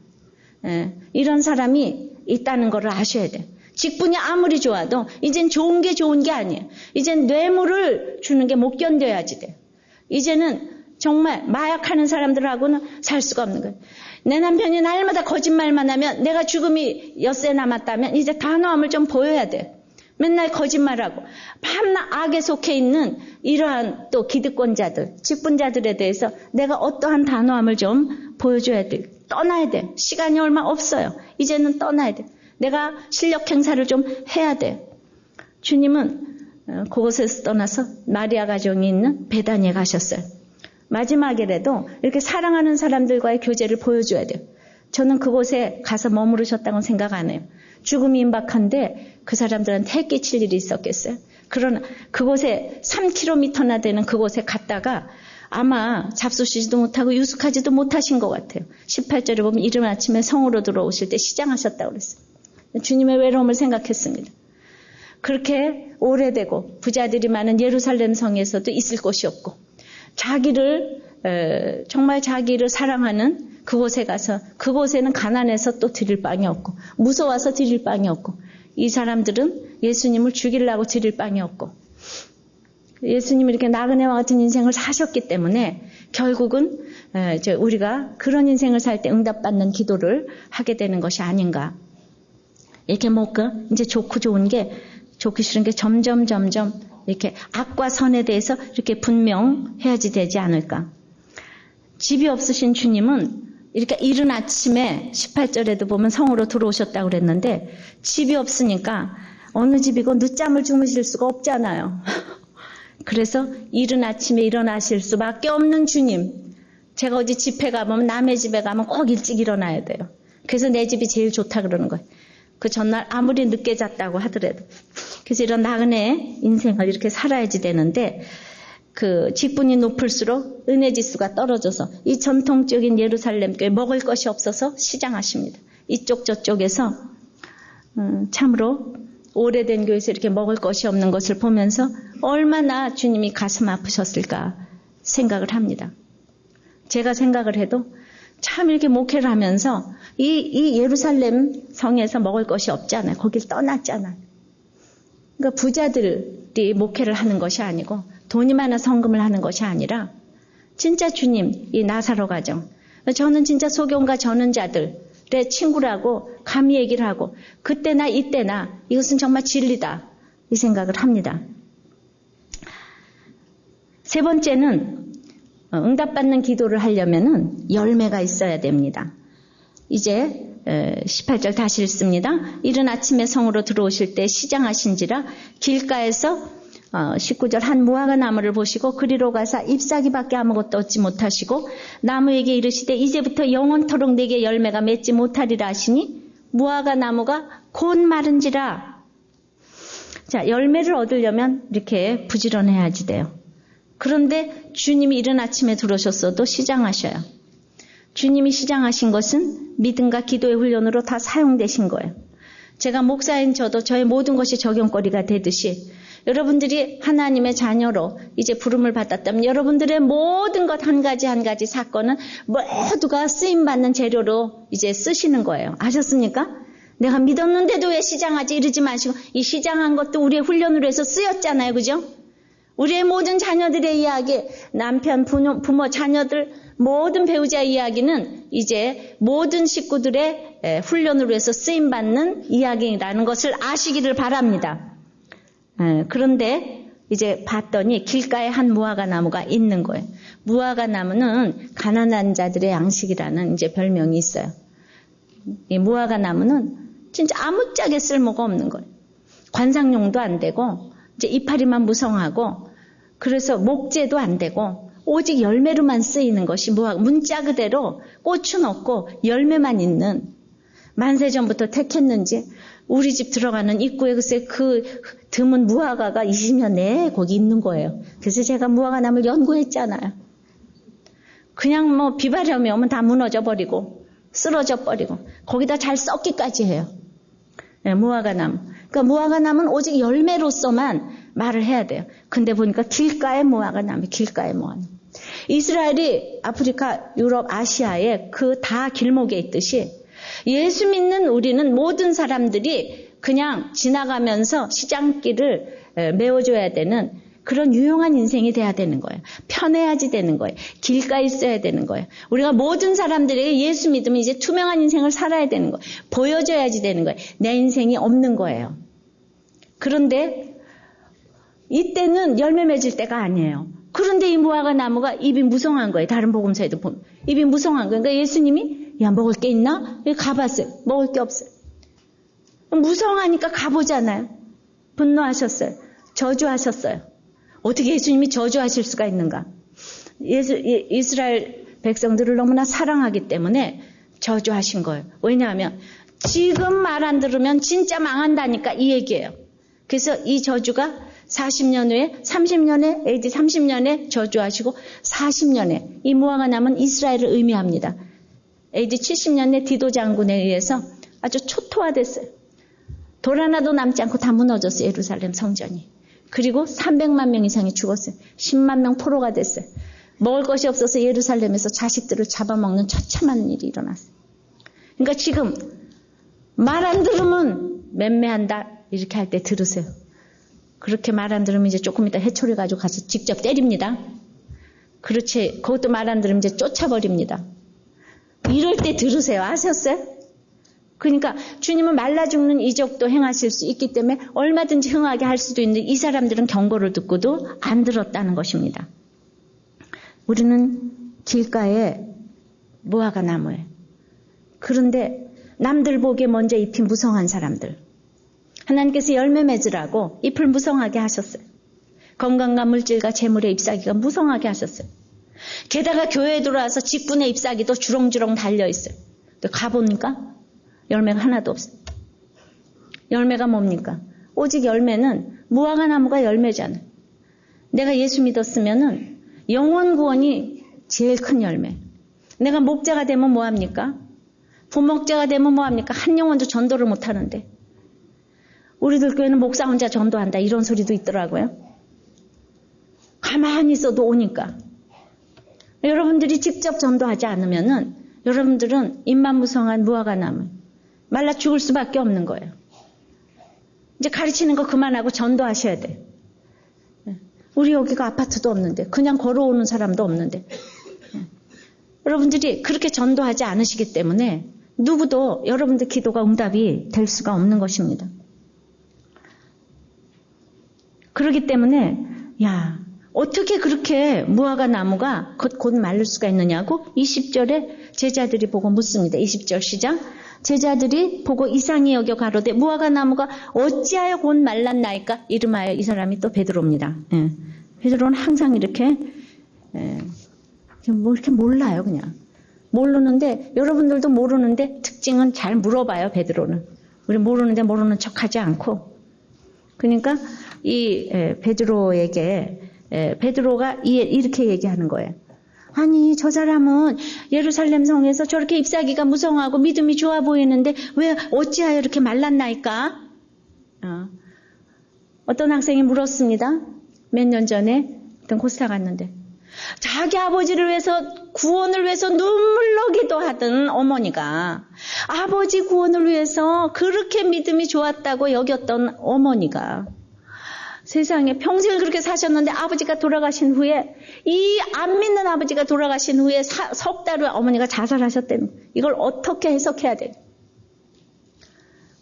[SPEAKER 1] 이런 사람이 있다는 걸 아셔야 돼. 직분이 아무리 좋아도 이젠 좋은 게 아니에요. 이젠 뇌물을 주는 게 못 견뎌야지 돼. 이제는 정말 마약하는 사람들하고는 살 수가 없는 거예요. 내 남편이 날마다 거짓말만 하면 내가 죽음이 엿새 남았다면 이제 단호함을 좀 보여야 돼. 맨날 거짓말하고 밤낮 악에 속해 있는 이러한 또 기득권자들, 직분자들에 대해서 내가 어떠한 단호함을 좀 보여줘야 돼. 떠나야 돼. 시간이 얼마 없어요. 이제는 떠나야 돼. 내가 실력 행사를 좀 해야 돼. 주님은 그곳에서 떠나서 마리아 가정이 있는 베다니에 가셨어요. 마지막이라도 이렇게 사랑하는 사람들과의 교제를 보여줘야 돼요. 저는 그곳에 가서 머무르셨다고는 생각 안 해요. 죽음이 임박한데 그 사람들한테 해끼칠 일이 있었겠어요? 그러나 그곳에 3km나 되는 그곳에 갔다가 아마 잡수시지도 못하고 유숙하지도 못하신 것 같아요. 18절에 보면 이른 아침에 성으로 들어오실 때 시장하셨다고 그랬어요. 주님의 외로움을 생각했습니다. 그렇게 오래되고 부자들이 많은 예루살렘 성에서도 있을 곳이 없고 정말 자기를 사랑하는 그곳에 가서 그곳에는 가난해서 또 드릴 빵이 없고 무서워서 드릴 빵이 없고 이 사람들은 예수님을 죽이려고 드릴 빵이 없고 예수님이 이렇게 나그네와 같은 인생을 사셨기 때문에 결국은 우리가 그런 인생을 살 때 응답받는 기도를 하게 되는 것이 아닌가. 이렇게 이제 좋고 좋은 게 좋기 싫은 게 점점 이렇게 악과 선에 대해서 이렇게 분명해야지 되지 않을까. 집이 없으신 주님은 이렇게 이른 아침에 18절에도 보면 성으로 들어오셨다고 그랬는데 집이 없으니까 어느 집이고 늦잠을 주무실 수가 없잖아요. 그래서 이른 아침에 일어나실 수밖에 없는 주님. 제가 어디 집회 가보면 남의 집에 가면 꼭 일찍 일어나야 돼요. 그래서 내 집이 제일 좋다 그러는 거예요. 그 전날 아무리 늦게 잤다고 하더라도. 그래서 이런 나그네 인생을 이렇게 살아야지 되는데 그 직분이 높을수록 은혜 지수가 떨어져서 이 전통적인 예루살렘 교회 먹을 것이 없어서 시장하십니다. 이쪽 저쪽에서 참으로 오래된 교회에서 이렇게 먹을 것이 없는 것을 보면서 얼마나 주님이 가슴 아프셨을까 생각을 합니다. 제가 생각을 해도 참 이렇게 목회를 하면서 이 예루살렘 성에서 먹을 것이 없잖아요. 거길 떠났잖아요. 그러니까 부자들이 목회를 하는 것이 아니고 돈이 많아 성금을 하는 것이 아니라 진짜 주님, 이 나사로 가정. 저는 진짜 소경과 전은 자들의 친구라고 감히 얘기를 하고 그때나 이때나 이것은 정말 진리다. 이 생각을 합니다. 세 번째는 응답받는 기도를 하려면은 열매가 있어야 됩니다. 이제 18절 다시 읽습니다. 이른 아침에 성으로 들어오실 때 시장하신지라 길가에서 19절 한 무화과 나무를 보시고 그리로 가사 잎사귀밖에 아무것도 얻지 못하시고 나무에게 이르시되 이제부터 영원토록 내게 열매가 맺지 못하리라 하시니 무화과 나무가 곧 마른지라. 자, 열매를 얻으려면 이렇게 부지런해야지 돼요. 그런데 주님이 이른 아침에 들어오셨어도 시장하셔요. 주님이 시장하신 것은 믿음과 기도의 훈련으로 다 사용되신 거예요. 제가 목사인 저도 저의 모든 것이 적용거리가 되듯이 여러분들이 하나님의 자녀로 이제 부름을 받았다면 여러분들의 모든 것 한 가지 한 가지 사건은 모두가 쓰임받는 재료로 이제 쓰시는 거예요. 아셨습니까? 내가 믿었는데도 왜 시장하지 이러지 마시고 이 시장한 것도 우리의 훈련으로 해서 쓰였잖아요. 그죠? 우리의 모든 자녀들의 이야기, 남편, 부모, 자녀들, 모든 배우자 이야기는 이제 모든 식구들의 훈련으로 해서 쓰임받는 이야기라는 것을 아시기를 바랍니다. 그런데 이제 봤더니 길가에 한 무화과 나무가 있는 거예요. 무화과 나무는 가난한 자들의 양식이라는 이제 별명이 있어요. 이 무화과 나무는 진짜 아무짝에 쓸모가 없는 거예요. 관상용도 안 되고 이제 이파리만 무성하고 그래서 목재도 안 되고 오직 열매로만 쓰이는 것이 무화과. 문자 그대로 꽃은 없고 열매만 있는 만세전부터 택했는지 우리 집 들어가는 입구에 글쎄 그 드문 무화과가 20년 내에 거기 있는 거예요. 그래서 제가 무화과 나무를 연구했잖아요. 그냥 뭐 비바람이 오면 다 무너져 버리고 쓰러져 버리고 거기다 잘 썩기까지 해요. 네, 무화과 나무. 그러니까 무화과 나무는 오직 열매로서만 말을 해야 돼요. 근데 보니까 길가에 무화과 나무, 길가에 무화과 나무. 이스라엘이 아프리카, 유럽, 아시아에 그 다 길목에 있듯이 예수 믿는 우리는 모든 사람들이 그냥 지나가면서 시장길을 메워줘야 되는 그런 유용한 인생이 돼야 되는 거예요. 편해야지 되는 거예요. 길가에 있어야 되는 거예요. 우리가 모든 사람들에게 예수 믿으면 이제 투명한 인생을 살아야 되는 거예요. 보여줘야지 되는 거예요. 내 인생이 없는 거예요. 그런데 이때는 열매 맺을 때가 아니에요. 그런데 이 무화과 나무가 입이 무성한 거예요. 다른 복음서에도 보면. 입이 무성한 거예요. 그러니까 예수님이 야 먹을 게 있나? 가봤어요. 먹을 게 없어요. 무성하니까 가보잖아요. 분노하셨어요. 저주하셨어요. 어떻게 예수님이 저주하실 수가 있는가? 이스라엘 백성들을 너무나 사랑하기 때문에 저주하신 거예요. 왜냐하면 지금 말 안 들으면 진짜 망한다니까 이 얘기예요. 그래서 이 저주가 40년 후에 30년에 AD 30년에 저주하시고 40년에 이 무화과 나무는 이스라엘을 의미합니다. AD 70년에 디도 장군에 의해서 아주 초토화됐어요. 돌 하나도 남지 않고 다 무너졌어요. 예루살렘 성전이. 그리고 300만 명 이상이 죽었어요. 10만 명 포로가 됐어요. 먹을 것이 없어서 예루살렘에서 자식들을 잡아먹는 처참한 일이 일어났어요. 그러니까 지금 말 안 들으면 맴매한다 이렇게 할 때 들으세요. 그렇게 말 안 들으면 이제 조금 이따 해초리 가지고 가서 직접 때립니다. 그렇지, 그것도 말 안 들으면 이제 쫓아버립니다. 이럴 때 들으세요. 아셨어요? 그러니까 주님은 말라 죽는 이적도 행하실 수 있기 때문에 얼마든지 흥하게 할 수도 있는데 이 사람들은 경고를 듣고도 안 들었다는 것입니다. 우리는 길가에 무화과 나무에, 그런데 남들 보기에 먼저 잎이 무성한 사람들, 하나님께서 열매 맺으라고 잎을 무성하게 하셨어요. 건강과 물질과 재물의 잎사귀가 무성하게 하셨어요. 게다가 교회에 들어와서 직분의 잎사귀도 주렁주렁 달려있어요. 근데 가보니까 열매가 하나도 없어요. 열매가 뭡니까? 오직 열매는 무화과 나무가 열매잖아요. 내가 예수 믿었으면은 영원 구원이 제일 큰 열매. 내가 목자가 되면 뭐합니까? 부목자가 되면 뭐합니까? 한 영혼도 전도를 못하는데. 우리들 교회는 목사 혼자 전도한다 이런 소리도 있더라고요. 가만히 있어도 오니까. 여러분들이 직접 전도하지 않으면은 여러분들은 잎만 무성한 무화과 나무 말라 죽을 수밖에 없는 거예요. 이제 가르치는 거 그만하고 전도하셔야 돼. 우리 여기가 아파트도 없는데, 그냥 걸어오는 사람도 없는데. 여러분들이 그렇게 전도하지 않으시기 때문에 누구도 여러분들 기도가 응답이 될 수가 없는 것입니다. 그렇기 때문에 어떻게 그렇게 무화과 나무가 곧 말릴 수가 있느냐고 20절에 제자들이 보고 묻습니다. 20절 시작. 제자들이 보고 이상히 여겨 가로되 무화과 나무가 어찌하여 곧 말랐나이까? 이름하여 이 사람이 또 베드로입니다. 베드로는 항상 이렇게 뭐 이렇게 몰라요. 그냥 모르는데, 여러분들도 모르는데 특징은 잘 물어봐요. 베드로는 우리 모르는데 모르는 척하지 않고. 그러니까 이 베드로에게 베드로가 이렇게 얘기하는 거예요. 아니, 저 사람은 예루살렘 성에서 저렇게 잎사귀가 무성하고 믿음이 좋아 보이는데 왜 어찌하여 이렇게 말랐나이까? 어떤 학생이 물었습니다. 몇 년 전에 어떤 코스타 갔는데 자기 아버지를 위해서, 구원을 위해서 눈물로 기도하던 어머니가, 아버지 구원을 위해서 그렇게 믿음이 좋았다고 여겼던 어머니가 세상에 평생을 그렇게 사셨는데 아버지가 돌아가신 후에, 이 안 믿는 아버지가 돌아가신 후에 석 달 후에 어머니가 자살하셨다는, 이걸 어떻게 해석해야 돼?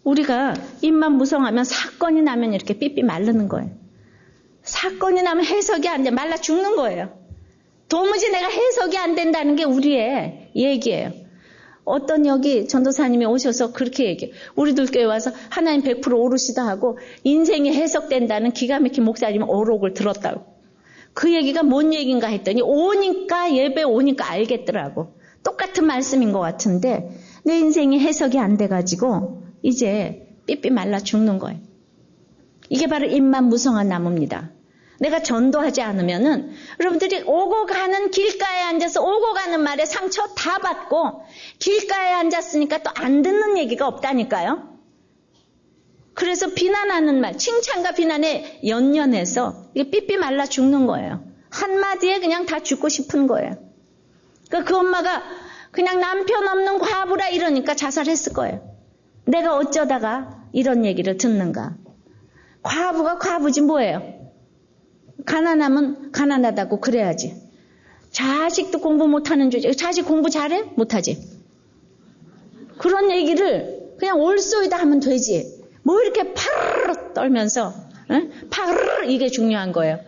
[SPEAKER 1] 우리가 입만 무성하면 사건이 나면 이렇게 삐삐 마르는 거예요. 사건이 나면 해석이 안 돼. 말라 죽는 거예요. 도무지 내가 해석이 안 된다는 게 우리의 얘기예요. 어떤 여기 전도사님이 오셔서 그렇게 얘기해요. 우리들 교회 와서 하나님 100% 오르시다 하고 인생이 해석된다는 기가 막힌 목사님 오록을 들었다고. 그 얘기가 뭔 얘기인가 했더니 오니까, 예배 오니까 알겠더라고. 똑같은 말씀인 것 같은데 내 인생이 해석이 안 돼가지고 이제 삐삐 말라 죽는 거예요. 이게 바로 잎만 무성한 나무입니다. 내가 전도하지 않으면은 여러분들이 오고 가는 길가에 앉아서 오고 가는 말에 상처 다 받고, 길가에 앉았으니까 또 안 듣는 얘기가 없다니까요. 그래서 비난하는 말, 칭찬과 비난에 연연해서 이게 삐삐 말라 죽는 거예요. 한마디에 그냥 다 죽고 싶은 거예요. 그러니까 그 엄마가 그냥 남편 없는 과부라 이러니까 자살했을 거예요. 내가 어쩌다가 이런 얘기를 듣는가. 과부가 과부지 뭐예요. 가난하면 가난하다고 그래야지. 자식도 공부 못하는 주제, 자식 공부 잘해? 못하지. 그런 얘기를 그냥 올소이다 하면 되지. 뭐 이렇게 파르르 떨면서, 파르르 이게 중요한 거예요.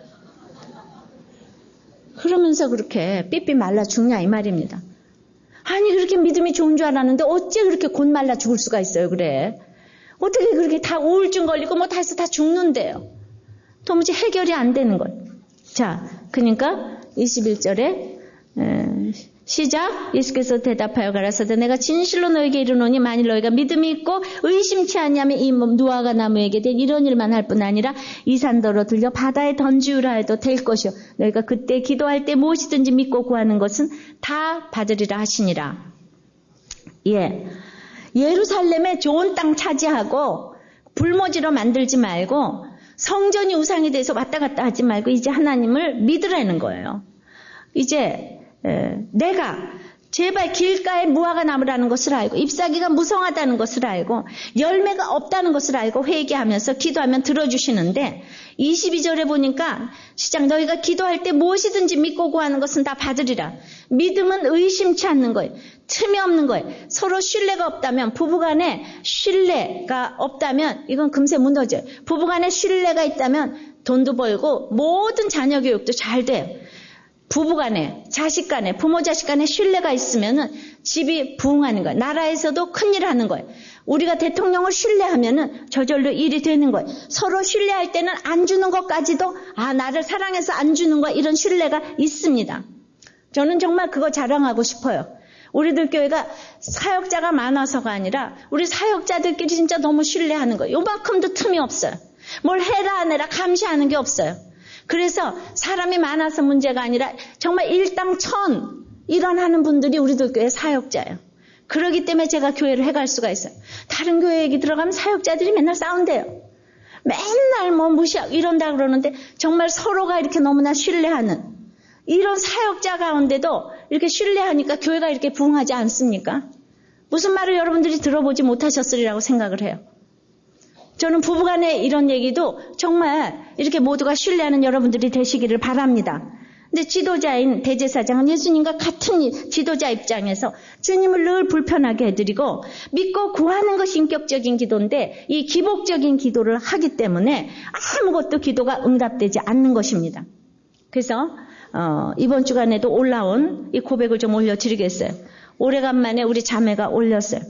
[SPEAKER 1] 그러면서 그렇게 삐삐 말라 죽냐 이 말입니다. 아니, 그렇게 믿음이 좋은 줄 알았는데 어째 그렇게 곧 말라 죽을 수가 있어요. 그래. 어떻게 그렇게 다 우울증 걸리고 뭐 다 해서 다 죽는데요. 도무지 해결이 안 되는 거예요. 자, 그러니까 21절에 시작. 예수께서 대답하여 가라사대 내가 진실로 너에게 이르노니 만일 너희가 믿음이 있고 의심치 않냐면 이 무화과 나무에게 된 이런 일만 할 뿐 아니라 이 산더러 들려 바다에 던지우라 해도 될 것이요 너희가 그때 기도할 때 무엇이든지 믿고 구하는 것은 다 받으리라 하시니라. 예루살렘에 좋은 땅 차지하고 불모지로 만들지 말고 성전이 우상이 돼서 왔다 갔다 하지 말고 이제 하나님을 믿으라는 거예요. 이제 내가 제발 길가에 무화과 나무라는 것을 알고 잎사귀가 무성하다는 것을 알고 열매가 없다는 것을 알고 회개하면서 기도하면 들어주시는데 22절에 보니까 시작 너희가 기도할 때 무엇이든지 믿고 구하는 것은 다 받으리라. 믿음은 의심치 않는 거예요. 틈이 없는 거예요. 서로 신뢰가 없다면 부부간에 신뢰가 없다면 이건 금세 무너져요. 부부간에 신뢰가 있다면 돈도 벌고 모든 자녀 교육도 잘 돼요. 부부간에 자식간에 부모 자식간에 신뢰가 있으면은 집이 부흥하는 거예요. 나라에서도 큰일을 하는 거예요. 우리가 대통령을 신뢰하면은 저절로 일이 되는 거예요. 서로 신뢰할 때는 안 주는 것까지도 나를 사랑해서 안 주는 거야 이런 신뢰가 있습니다. 저는 정말 그거 자랑하고 싶어요. 우리들 교회가 사역자가 많아서가 아니라 우리 사역자들끼리 진짜 너무 신뢰하는 거예요. 요만큼도 틈이 없어요. 뭘 해라 안 해라 감시하는 게 없어요. 그래서 사람이 많아서 문제가 아니라 정말 일당천 일어나는 분들이 우리들 교회 사역자예요. 그렇기 때문에 제가 교회를 해갈 수가 있어요. 다른 교회 얘기 들어가면 사역자들이 맨날 싸운대요. 맨날 뭐 무시하고 이런다 그러는데 정말 서로가 이렇게 너무나 신뢰하는 이런 사역자 가운데도 이렇게 신뢰하니까 교회가 이렇게 부흥하지 않습니까? 무슨 말을 여러분들이 들어보지 못하셨으리라고 생각을 해요. 저는 부부간의 이런 얘기도 정말 이렇게 모두가 신뢰하는 여러분들이 되시기를 바랍니다. 근데 지도자인 대제사장은 예수님과 같은 지도자 입장에서 주님을 늘 불편하게 해드리고 믿고 구하는 것이 인격적인 기도인데 이 기복적인 기도를 하기 때문에 아무것도 기도가 응답되지 않는 것입니다. 그래서 이번 주간에도 올라온 이 고백을 좀 올려드리겠어요. 오래간만에 우리 자매가 올렸어요.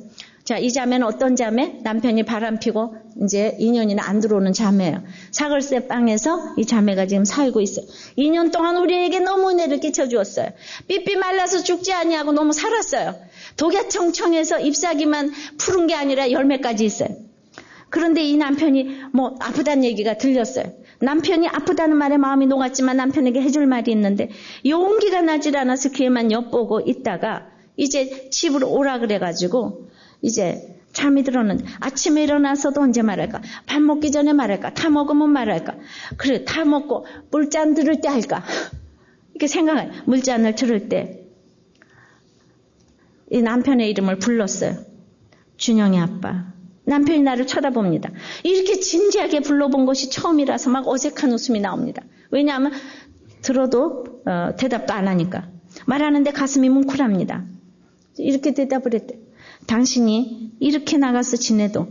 [SPEAKER 1] 자, 이 자매는 어떤 자매? 남편이 바람피고 이제 2년이나 안 들어오는 자매예요. 사글세 빵에서 이 자매가 지금 살고 있어요. 2년 동안 우리에게 너무 은혜를 끼쳐주었어요. 삐삐 말라서 죽지 아니하고 너무 살았어요. 독야청청해서 잎사귀만 푸른 게 아니라 열매까지 있어요. 그런데 이 남편이 뭐 아프다는 얘기가 들렸어요. 남편이 아프다는 말에 마음이 녹았지만 남편에게 해줄 말이 있는데 용기가 나질 않아서 귀에만 엿보고 있다가 이제 집으로 오라 그래가지고 이제 잠이 들었는데 아침에 일어나서도 언제 말할까? 밥 먹기 전에 말할까? 다 먹으면 말할까? 그래 다 먹고 물잔 들을 때 할까? 이렇게 생각해요. 물잔을 들을 때 이 남편의 이름을 불렀어요. 준영이 아빠. 남편이 나를 쳐다봅니다. 이렇게 진지하게 불러본 것이 처음이라서 막 어색한 웃음이 나옵니다. 왜냐하면 들어도 대답도 안 하니까. 말하는데 가슴이 뭉클합니다. 이렇게 대답을 했대. 당신이 이렇게 나가서 지내도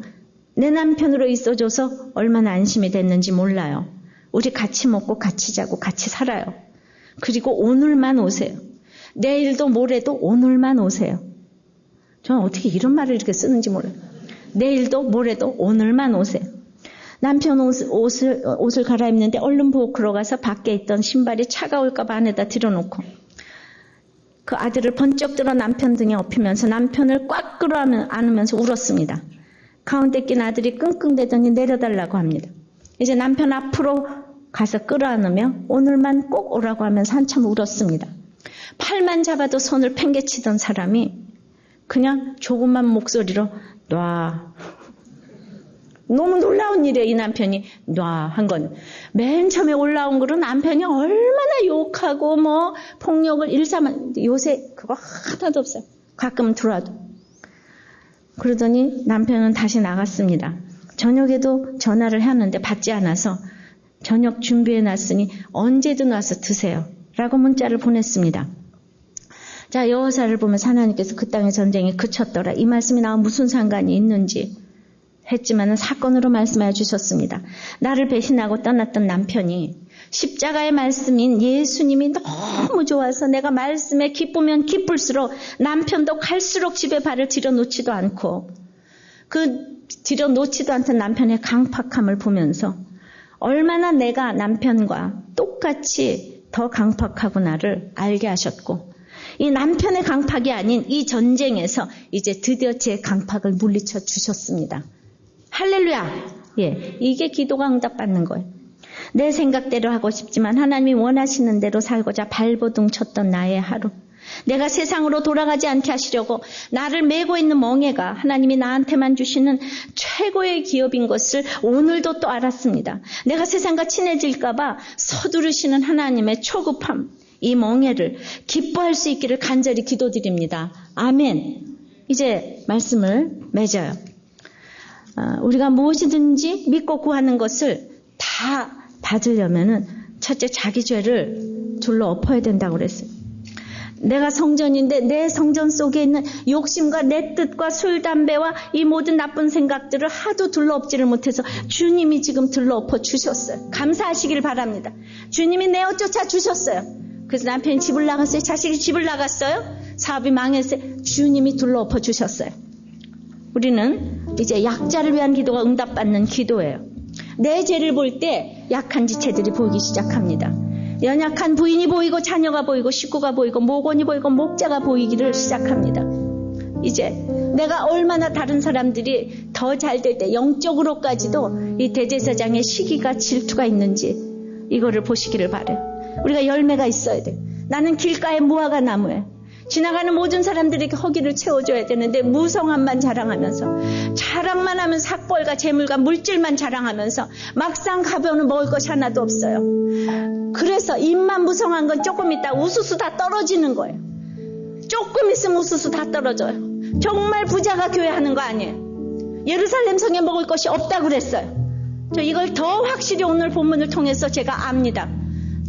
[SPEAKER 1] 내 남편으로 있어줘서 얼마나 안심이 됐는지 몰라요. 우리 같이 먹고 같이 자고 같이 살아요. 그리고 오늘만 오세요. 내일도 모레도 오늘만 오세요. 저는 어떻게 이런 말을 이렇게 쓰는지 몰라요. 내일도 모레도 오늘만 오세요. 남편 옷을 갈아입는데 얼른 부엌으로 가서 밖에 있던 신발이 차가울까 봐 안에다 들여놓고 그 아들을 번쩍 들어 남편 등에 엎이면서 남편을 꽉 끌어안으면서 울었습니다. 가운데 낀 아들이 끙끙대더니 내려달라고 합니다. 이제 남편 앞으로 가서 끌어안으며 오늘만 꼭 오라고 하면서 한참 울었습니다. 팔만 잡아도 손을 팽개치던 사람이 그냥 조그만 목소리로 놔. 너무 놀라운 일이에요. 이 남편이 놔 한 건. 맨 처음에 올라온 글은 남편이 얼마나 욕하고 뭐 폭력을 일삼았는데 요새 그거 하나도 없어요. 가끔 들어와도. 그러더니 남편은 다시 나갔습니다. 저녁에도 전화를 했는데 받지 않아서 저녁 준비해놨으니 언제든 와서 드세요. 라고 문자를 보냈습니다. 자, 여호사를 보면서 하나님께서 그 땅의 전쟁이 그쳤더라. 이 말씀이 나와 무슨 상관이 있는지 했지만은 사건으로 말씀해 주셨습니다. 나를 배신하고 떠났던 남편이 십자가의 말씀인 예수님이 너무 좋아서 내가 말씀에 기쁘면 기쁠수록 남편도 갈수록 집에 발을 들여놓지도 않고 그 들여놓지도 않던 남편의 강팍함을 보면서 얼마나 내가 남편과 똑같이 더 강팍하구나를 알게 하셨고 이 남편의 강팍이 아닌 이 전쟁에서 이제 드디어 제 강팍을 물리쳐 주셨습니다. 할렐루야! 예, 이게 기도가 응답받는 거예요. 내 생각대로 하고 싶지만 하나님이 원하시는 대로 살고자 발버둥 쳤던 나의 하루. 내가 세상으로 돌아가지 않게 하시려고 나를 메고 있는 멍에가 하나님이 나한테만 주시는 최고의 기업인 것을 오늘도 또 알았습니다. 내가 세상과 친해질까 봐 서두르시는 하나님의 초급함. 이 멍에를 기뻐할 수 있기를 간절히 기도드립니다. 아멘. 이제 말씀을 맺어요. 우리가 무엇이든지 믿고 구하는 것을 다 받으려면은 첫째 자기 죄를 둘러 엎어야 된다고 그랬어요. 내가 성전인데 내 성전 속에 있는 욕심과 내 뜻과 술, 담배와 이 모든 나쁜 생각들을 하도 둘러엎지를 못해서 주님이 지금 둘러엎어 주셨어요. 감사하시길 바랍니다. 주님이 내어 쫓아 주셨어요. 그래서 남편이 집을 나갔어요. 자식이 집을 나갔어요. 사업이 망했어요. 주님이 둘러엎어 주셨어요. 우리는 이제 약자를 위한 기도가 응답받는 기도예요. 내 죄를 볼 때 약한 지체들이 보이기 시작합니다. 연약한 부인이 보이고 자녀가 보이고 식구가 보이고 목원이 보이고 목자가 보이기를 시작합니다. 이제 내가 얼마나 다른 사람들이 더 잘 될 때 영적으로까지도 이 대제사장의 시기가 질투가 있는지 이거를 보시기를 바라요. 우리가 열매가 있어야 돼. 나는 길가의 무화과 나무에 지나가는 모든 사람들에게 허기를 채워줘야 되는데 무성함만 자랑하면서 자랑만 하면 삭벌과 재물과 물질만 자랑하면서 막상 가벼우는 먹을 것이 하나도 없어요. 그래서 입만 무성한 건 조금 있다 우수수 다 떨어지는 거예요. 조금 있으면 우수수 다 떨어져요. 정말 부자가 교회 하는 거 아니에요. 예루살렘 성에 먹을 것이 없다고 그랬어요. 저 이걸 더 확실히 오늘 본문을 통해서 제가 압니다.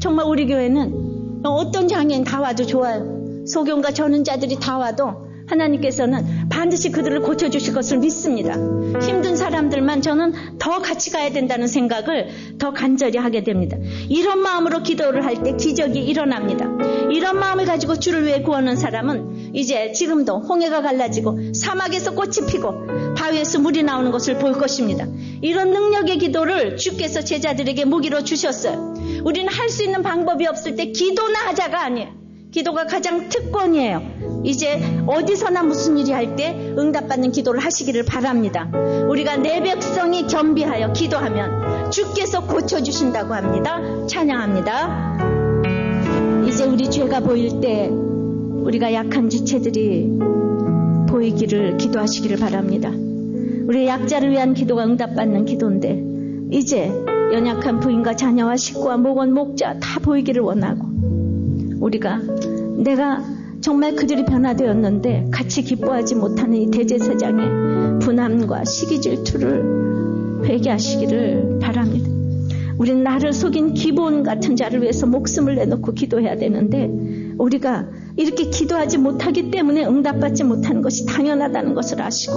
[SPEAKER 1] 정말 우리 교회는 어떤 장애인 다 와도 좋아요. 소경과 전은자들이 다 와도 하나님께서는 반드시 그들을 고쳐주실 것을 믿습니다. 힘든 사람들만 저는 더 같이 가야 된다는 생각을 더 간절히 하게 됩니다. 이런 마음으로 기도를 할 때 기적이 일어납니다. 이런 마음을 가지고 주를 위해 구하는 사람은 이제 지금도 홍해가 갈라지고 사막에서 꽃이 피고 바위에서 물이 나오는 것을 볼 것입니다. 이런 능력의 기도를 주께서 제자들에게 무기로 주셨어요. 우리는 할 수 있는 방법이 없을 때 기도나 하자가 아니에요. 기도가 가장 특권이에요. 이제 어디서나 무슨 일이 할 때 응답받는 기도를 하시기를 바랍니다. 우리가 내 백성이 겸비하여 기도하면 주께서 고쳐주신다고 합니다. 찬양합니다. 이제 우리 죄가 보일 때 우리가 약한 지체들이 보이기를 기도하시기를 바랍니다. 우리 약자를 위한 기도가 응답받는 기도인데 이제 연약한 부인과 자녀와 식구와 목원 목자 다 보이기를 원하고 우리가 내가 정말 그들이 변화되었는데 같이 기뻐하지 못하는 이 대제사장의 분함과 시기 질투를 회개하시기를 바랍니다. 우리는 나를 속인 기본 같은 자를 위해서 목숨을 내놓고 기도해야 되는데 우리가 이렇게 기도하지 못하기 때문에 응답받지 못하는 것이 당연하다는 것을 아시고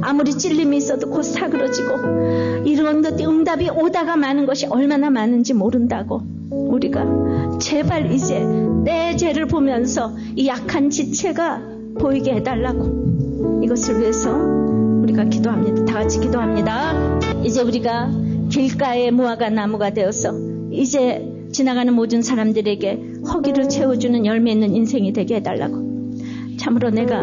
[SPEAKER 1] 아무리 찔림이 있어도 곧 사그러지고 이런 것들이 응답이 오다가 마는 것이 얼마나 많은지 모른다고 우리가 제발 이제 내 죄를 보면서 이 약한 지체가 보이게 해달라고 이것을 위해서 우리가 기도합니다. 다 같이 기도합니다. 이제 우리가 길가의 무화과 나무가 되어서 이제 지나가는 모든 사람들에게 허기를 채워주는 열매 있는 인생이 되게 해달라고. 참으로 내가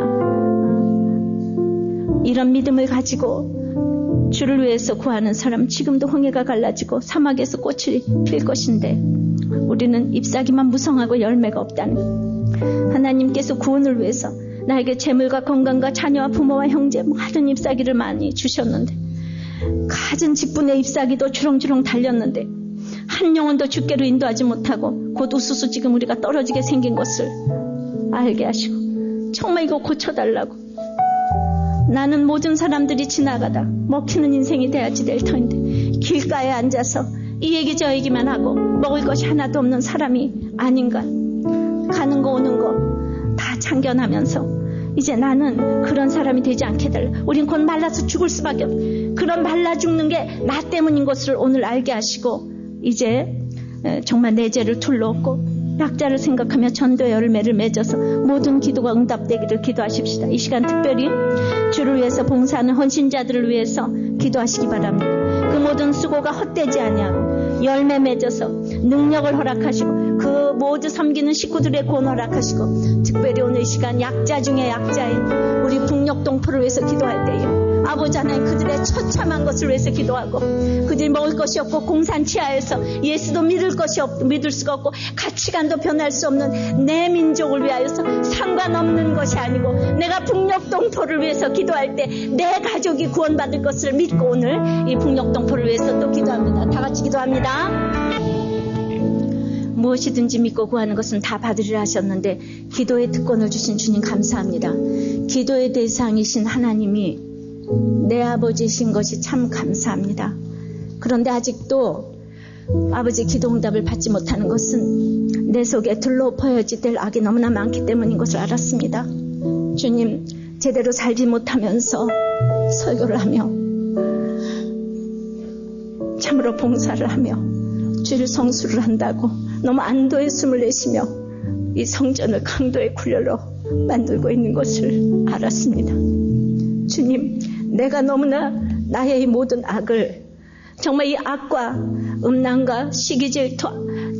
[SPEAKER 1] 이런 믿음을 가지고 주를 위해서 구하는 사람 지금도 홍해가 갈라지고 사막에서 꽃이 필 것인데 우리는 잎사귀만 무성하고 열매가 없다는 것. 하나님께서 구원을 위해서 나에게 재물과 건강과 자녀와 부모와 형제 많은 잎사귀를 많이 주셨는데 가진 직분의 잎사귀도 주렁주렁 달렸는데 한 영혼도 주께로 인도하지 못하고 곧 우수수 지금 우리가 떨어지게 생긴 것을 알게 하시고 정말 이거 고쳐달라고. 나는 모든 사람들이 지나가다 먹히는 인생이 돼야지 될 터인데 길가에 앉아서 이 얘기 저 얘기만 하고 먹을 것이 하나도 없는 사람이 아닌가. 가는 거 오는 거 다 참견하면서 이제 나는 그런 사람이 되지 않게 해달라. 우린 곧 말라서 죽을 수밖에 없어. 그런 말라 죽는 게 나 때문인 것을 오늘 알게 하시고 이제 정말 내 죄를 둘러엎고 약자를 생각하며 전도의 열매를 맺어서 모든 기도가 응답되기를 기도하십시다. 이 시간 특별히 주를 위해서 봉사하는 헌신자들을 위해서 기도하시기 바랍니다. 그 모든 수고가 헛되지 아니하고 열매 맺어서 능력을 허락하시고 그 모두 섬기는 식구들의 권 허락하시고 특별히 오늘 이 시간 약자 중에 약자인 우리 북녘동포를 위해서 기도할 때에 아버지 하나님 그들의 처참한 것을 위해서 기도하고 그들이 먹을 것이 없고 공산치하여서 예수도 믿을 수가 없고 가치관도 변할 수 없는 내 민족을 위하여서 상관없는 것이 아니고 내가 북녘동포를 위해서 기도할 때 내 가족이 구원받을 것을 믿고 오늘 이 북녘동포를 위해서 또 기도합니다. 다 같이 기도합니다. 무엇이든지 믿고 구하는 것은 다 받으리라 하셨는데 기도의 특권을 주신 주님 감사합니다. 기도의 대상이신 하나님이 내 아버지이신 것이 참 감사합니다. 그런데 아직도 아버지 기도 응답을 받지 못하는 것은 내 속에 들러 퍼여질 악이 너무나 많기 때문인 것을 알았습니다. 주님, 제대로 살지 못하면서 설교를 하며 참으로 봉사를 하며 주일 성수를 한다고 너무 안도의 숨을 내쉬며 이 성전을 강도의 굴렬로 만들고 있는 것을 알았습니다. 주님, 내가 너무나 나의 이 모든 악을 정말 이 악과 음란과 시기 질투,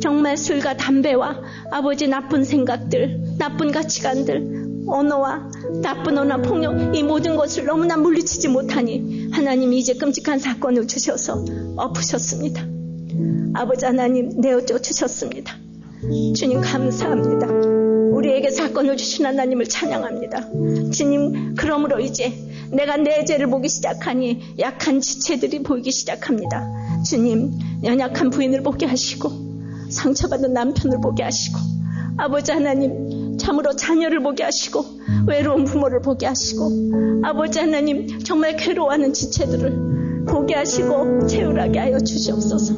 [SPEAKER 1] 정말 술과 담배와 아버지 나쁜 생각들, 나쁜 가치관들, 언어와 나쁜 언어, 폭력, 이 모든 것을 너무나 물리치지 못하니 하나님이 이제 끔찍한 사건을 주셔서 엎으셨습니다. 아버지 하나님 내어줘 주셨습니다. 주님 감사합니다. 우리에게 사건을 주신 하나님을 찬양합니다. 주님, 그러므로 이제 내가 내 죄를 보기 시작하니 약한 지체들이 보이기 시작합니다. 주님, 연약한 부인을 보게 하시고 상처받은 남편을 보게 하시고 아버지 하나님 참으로 자녀를 보게 하시고 외로운 부모를 보게 하시고 아버지 하나님 정말 괴로워하는 지체들을 보게 하시고 채울하게 하여 주시옵소서.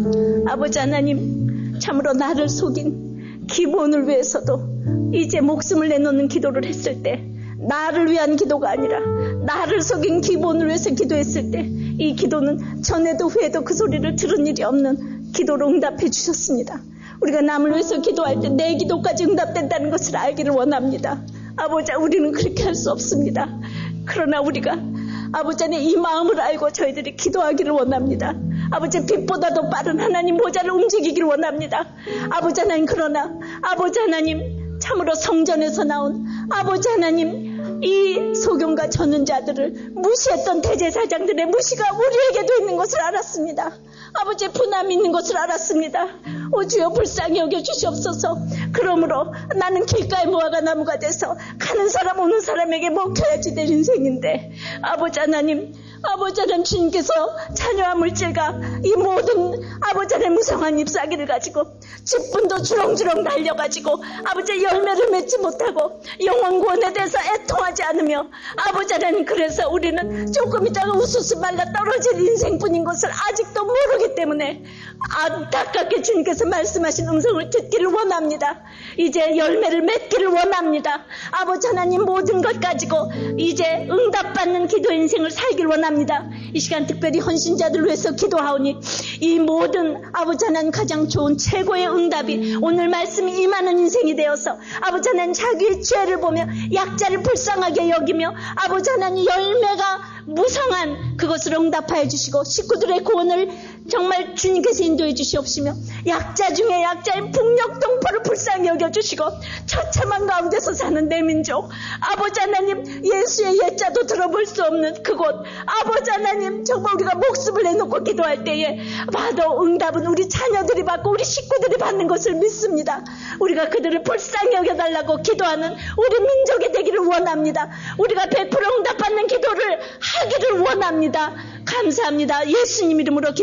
[SPEAKER 1] 아버지 하나님 참으로 나를 속인 기본을 위해서도 이제 목숨을 내놓는 기도를 했을 때 나를 위한 기도가 아니라 나를 속인 기본을 위해서 기도했을 때 이 기도는 전에도 후에도 그 소리를 들은 일이 없는 기도로 응답해 주셨습니다. 우리가 남을 위해서 기도할 때 내 기도까지 응답된다는 것을 알기를 원합니다. 아버지, 우리는 그렇게 할 수 없습니다. 그러나 우리가 아버지 안에 이 마음을 알고 저희들이 기도하기를 원합니다. 아버지, 빛보다도 빠른 하나님 보좌를 움직이기를 원합니다. 아버지 하나님, 그러나 아버지 하나님 참으로 성전에서 나온 아버지 하나님 이 소경과 전능자들을 무시했던 대제사장들의 무시가 우리에게도 있는 것을 알았습니다. 아버지의 분함이 있는 것을 알았습니다. 오 주여, 불쌍히 여겨 주시옵소서. 그러므로 나는 길가의 무화과 나무가 돼서 가는 사람 오는 사람에게 먹혀야지 될 인생인데 아버지 하나님, 아버지 하나님 주님께서 자녀와 물질과 이 모든 아버지 하나님 무성한 잎사귀를 가지고 직분도 주렁주렁 달려가지고 아버지 열매를 맺지 못하고 영혼 구원에 대해서 애통하지 않으며 아버지 하나님, 그래서 우리는 조금 있다가 우수수 말라 떨어질 인생뿐인 것을 아직도 모르기 때문에 안타깝게 주님께서 말씀하신 음성을 듣기를 원합니다. 이제 열매를 맺기를 원합니다. 아버지 하나님, 모든 것 가지고 이제 응답받는 기도 인생을 살기를 원합니다. 이 시간 특별히 헌신자들을 위해서 기도하오니 이 모든 아버지 하나님 가장 좋은 최고의 응답이 오늘 말씀이 임하는 인생이 되어서 아버지 하나님 자기의 죄를 보며 약자를 불쌍하게 여기며 아버지 하나님 열매가 무성한 그것을 응답하여 주시고 식구들의 구원을 정말 주님께서 인도해 주시옵시며 약자 중에 약자인 북녘동포를 불쌍히 여겨주시고 처참한 가운데서 사는 내 민족 아버지 하나님, 예수의 예자도 들어볼 수 없는 그곳 아버지 하나님, 정말 우리가 목숨을 내놓고 기도할 때에 봐도 응답은 우리 자녀들이 받고 우리 식구들이 받는 것을 믿습니다. 우리가 그들을 불쌍히 여겨달라고 기도하는 우리 민족이 되기를 원합니다. 우리가 100% 응답받는 기도를 하기를 원합니다. 감사합니다. 예수님 이름으로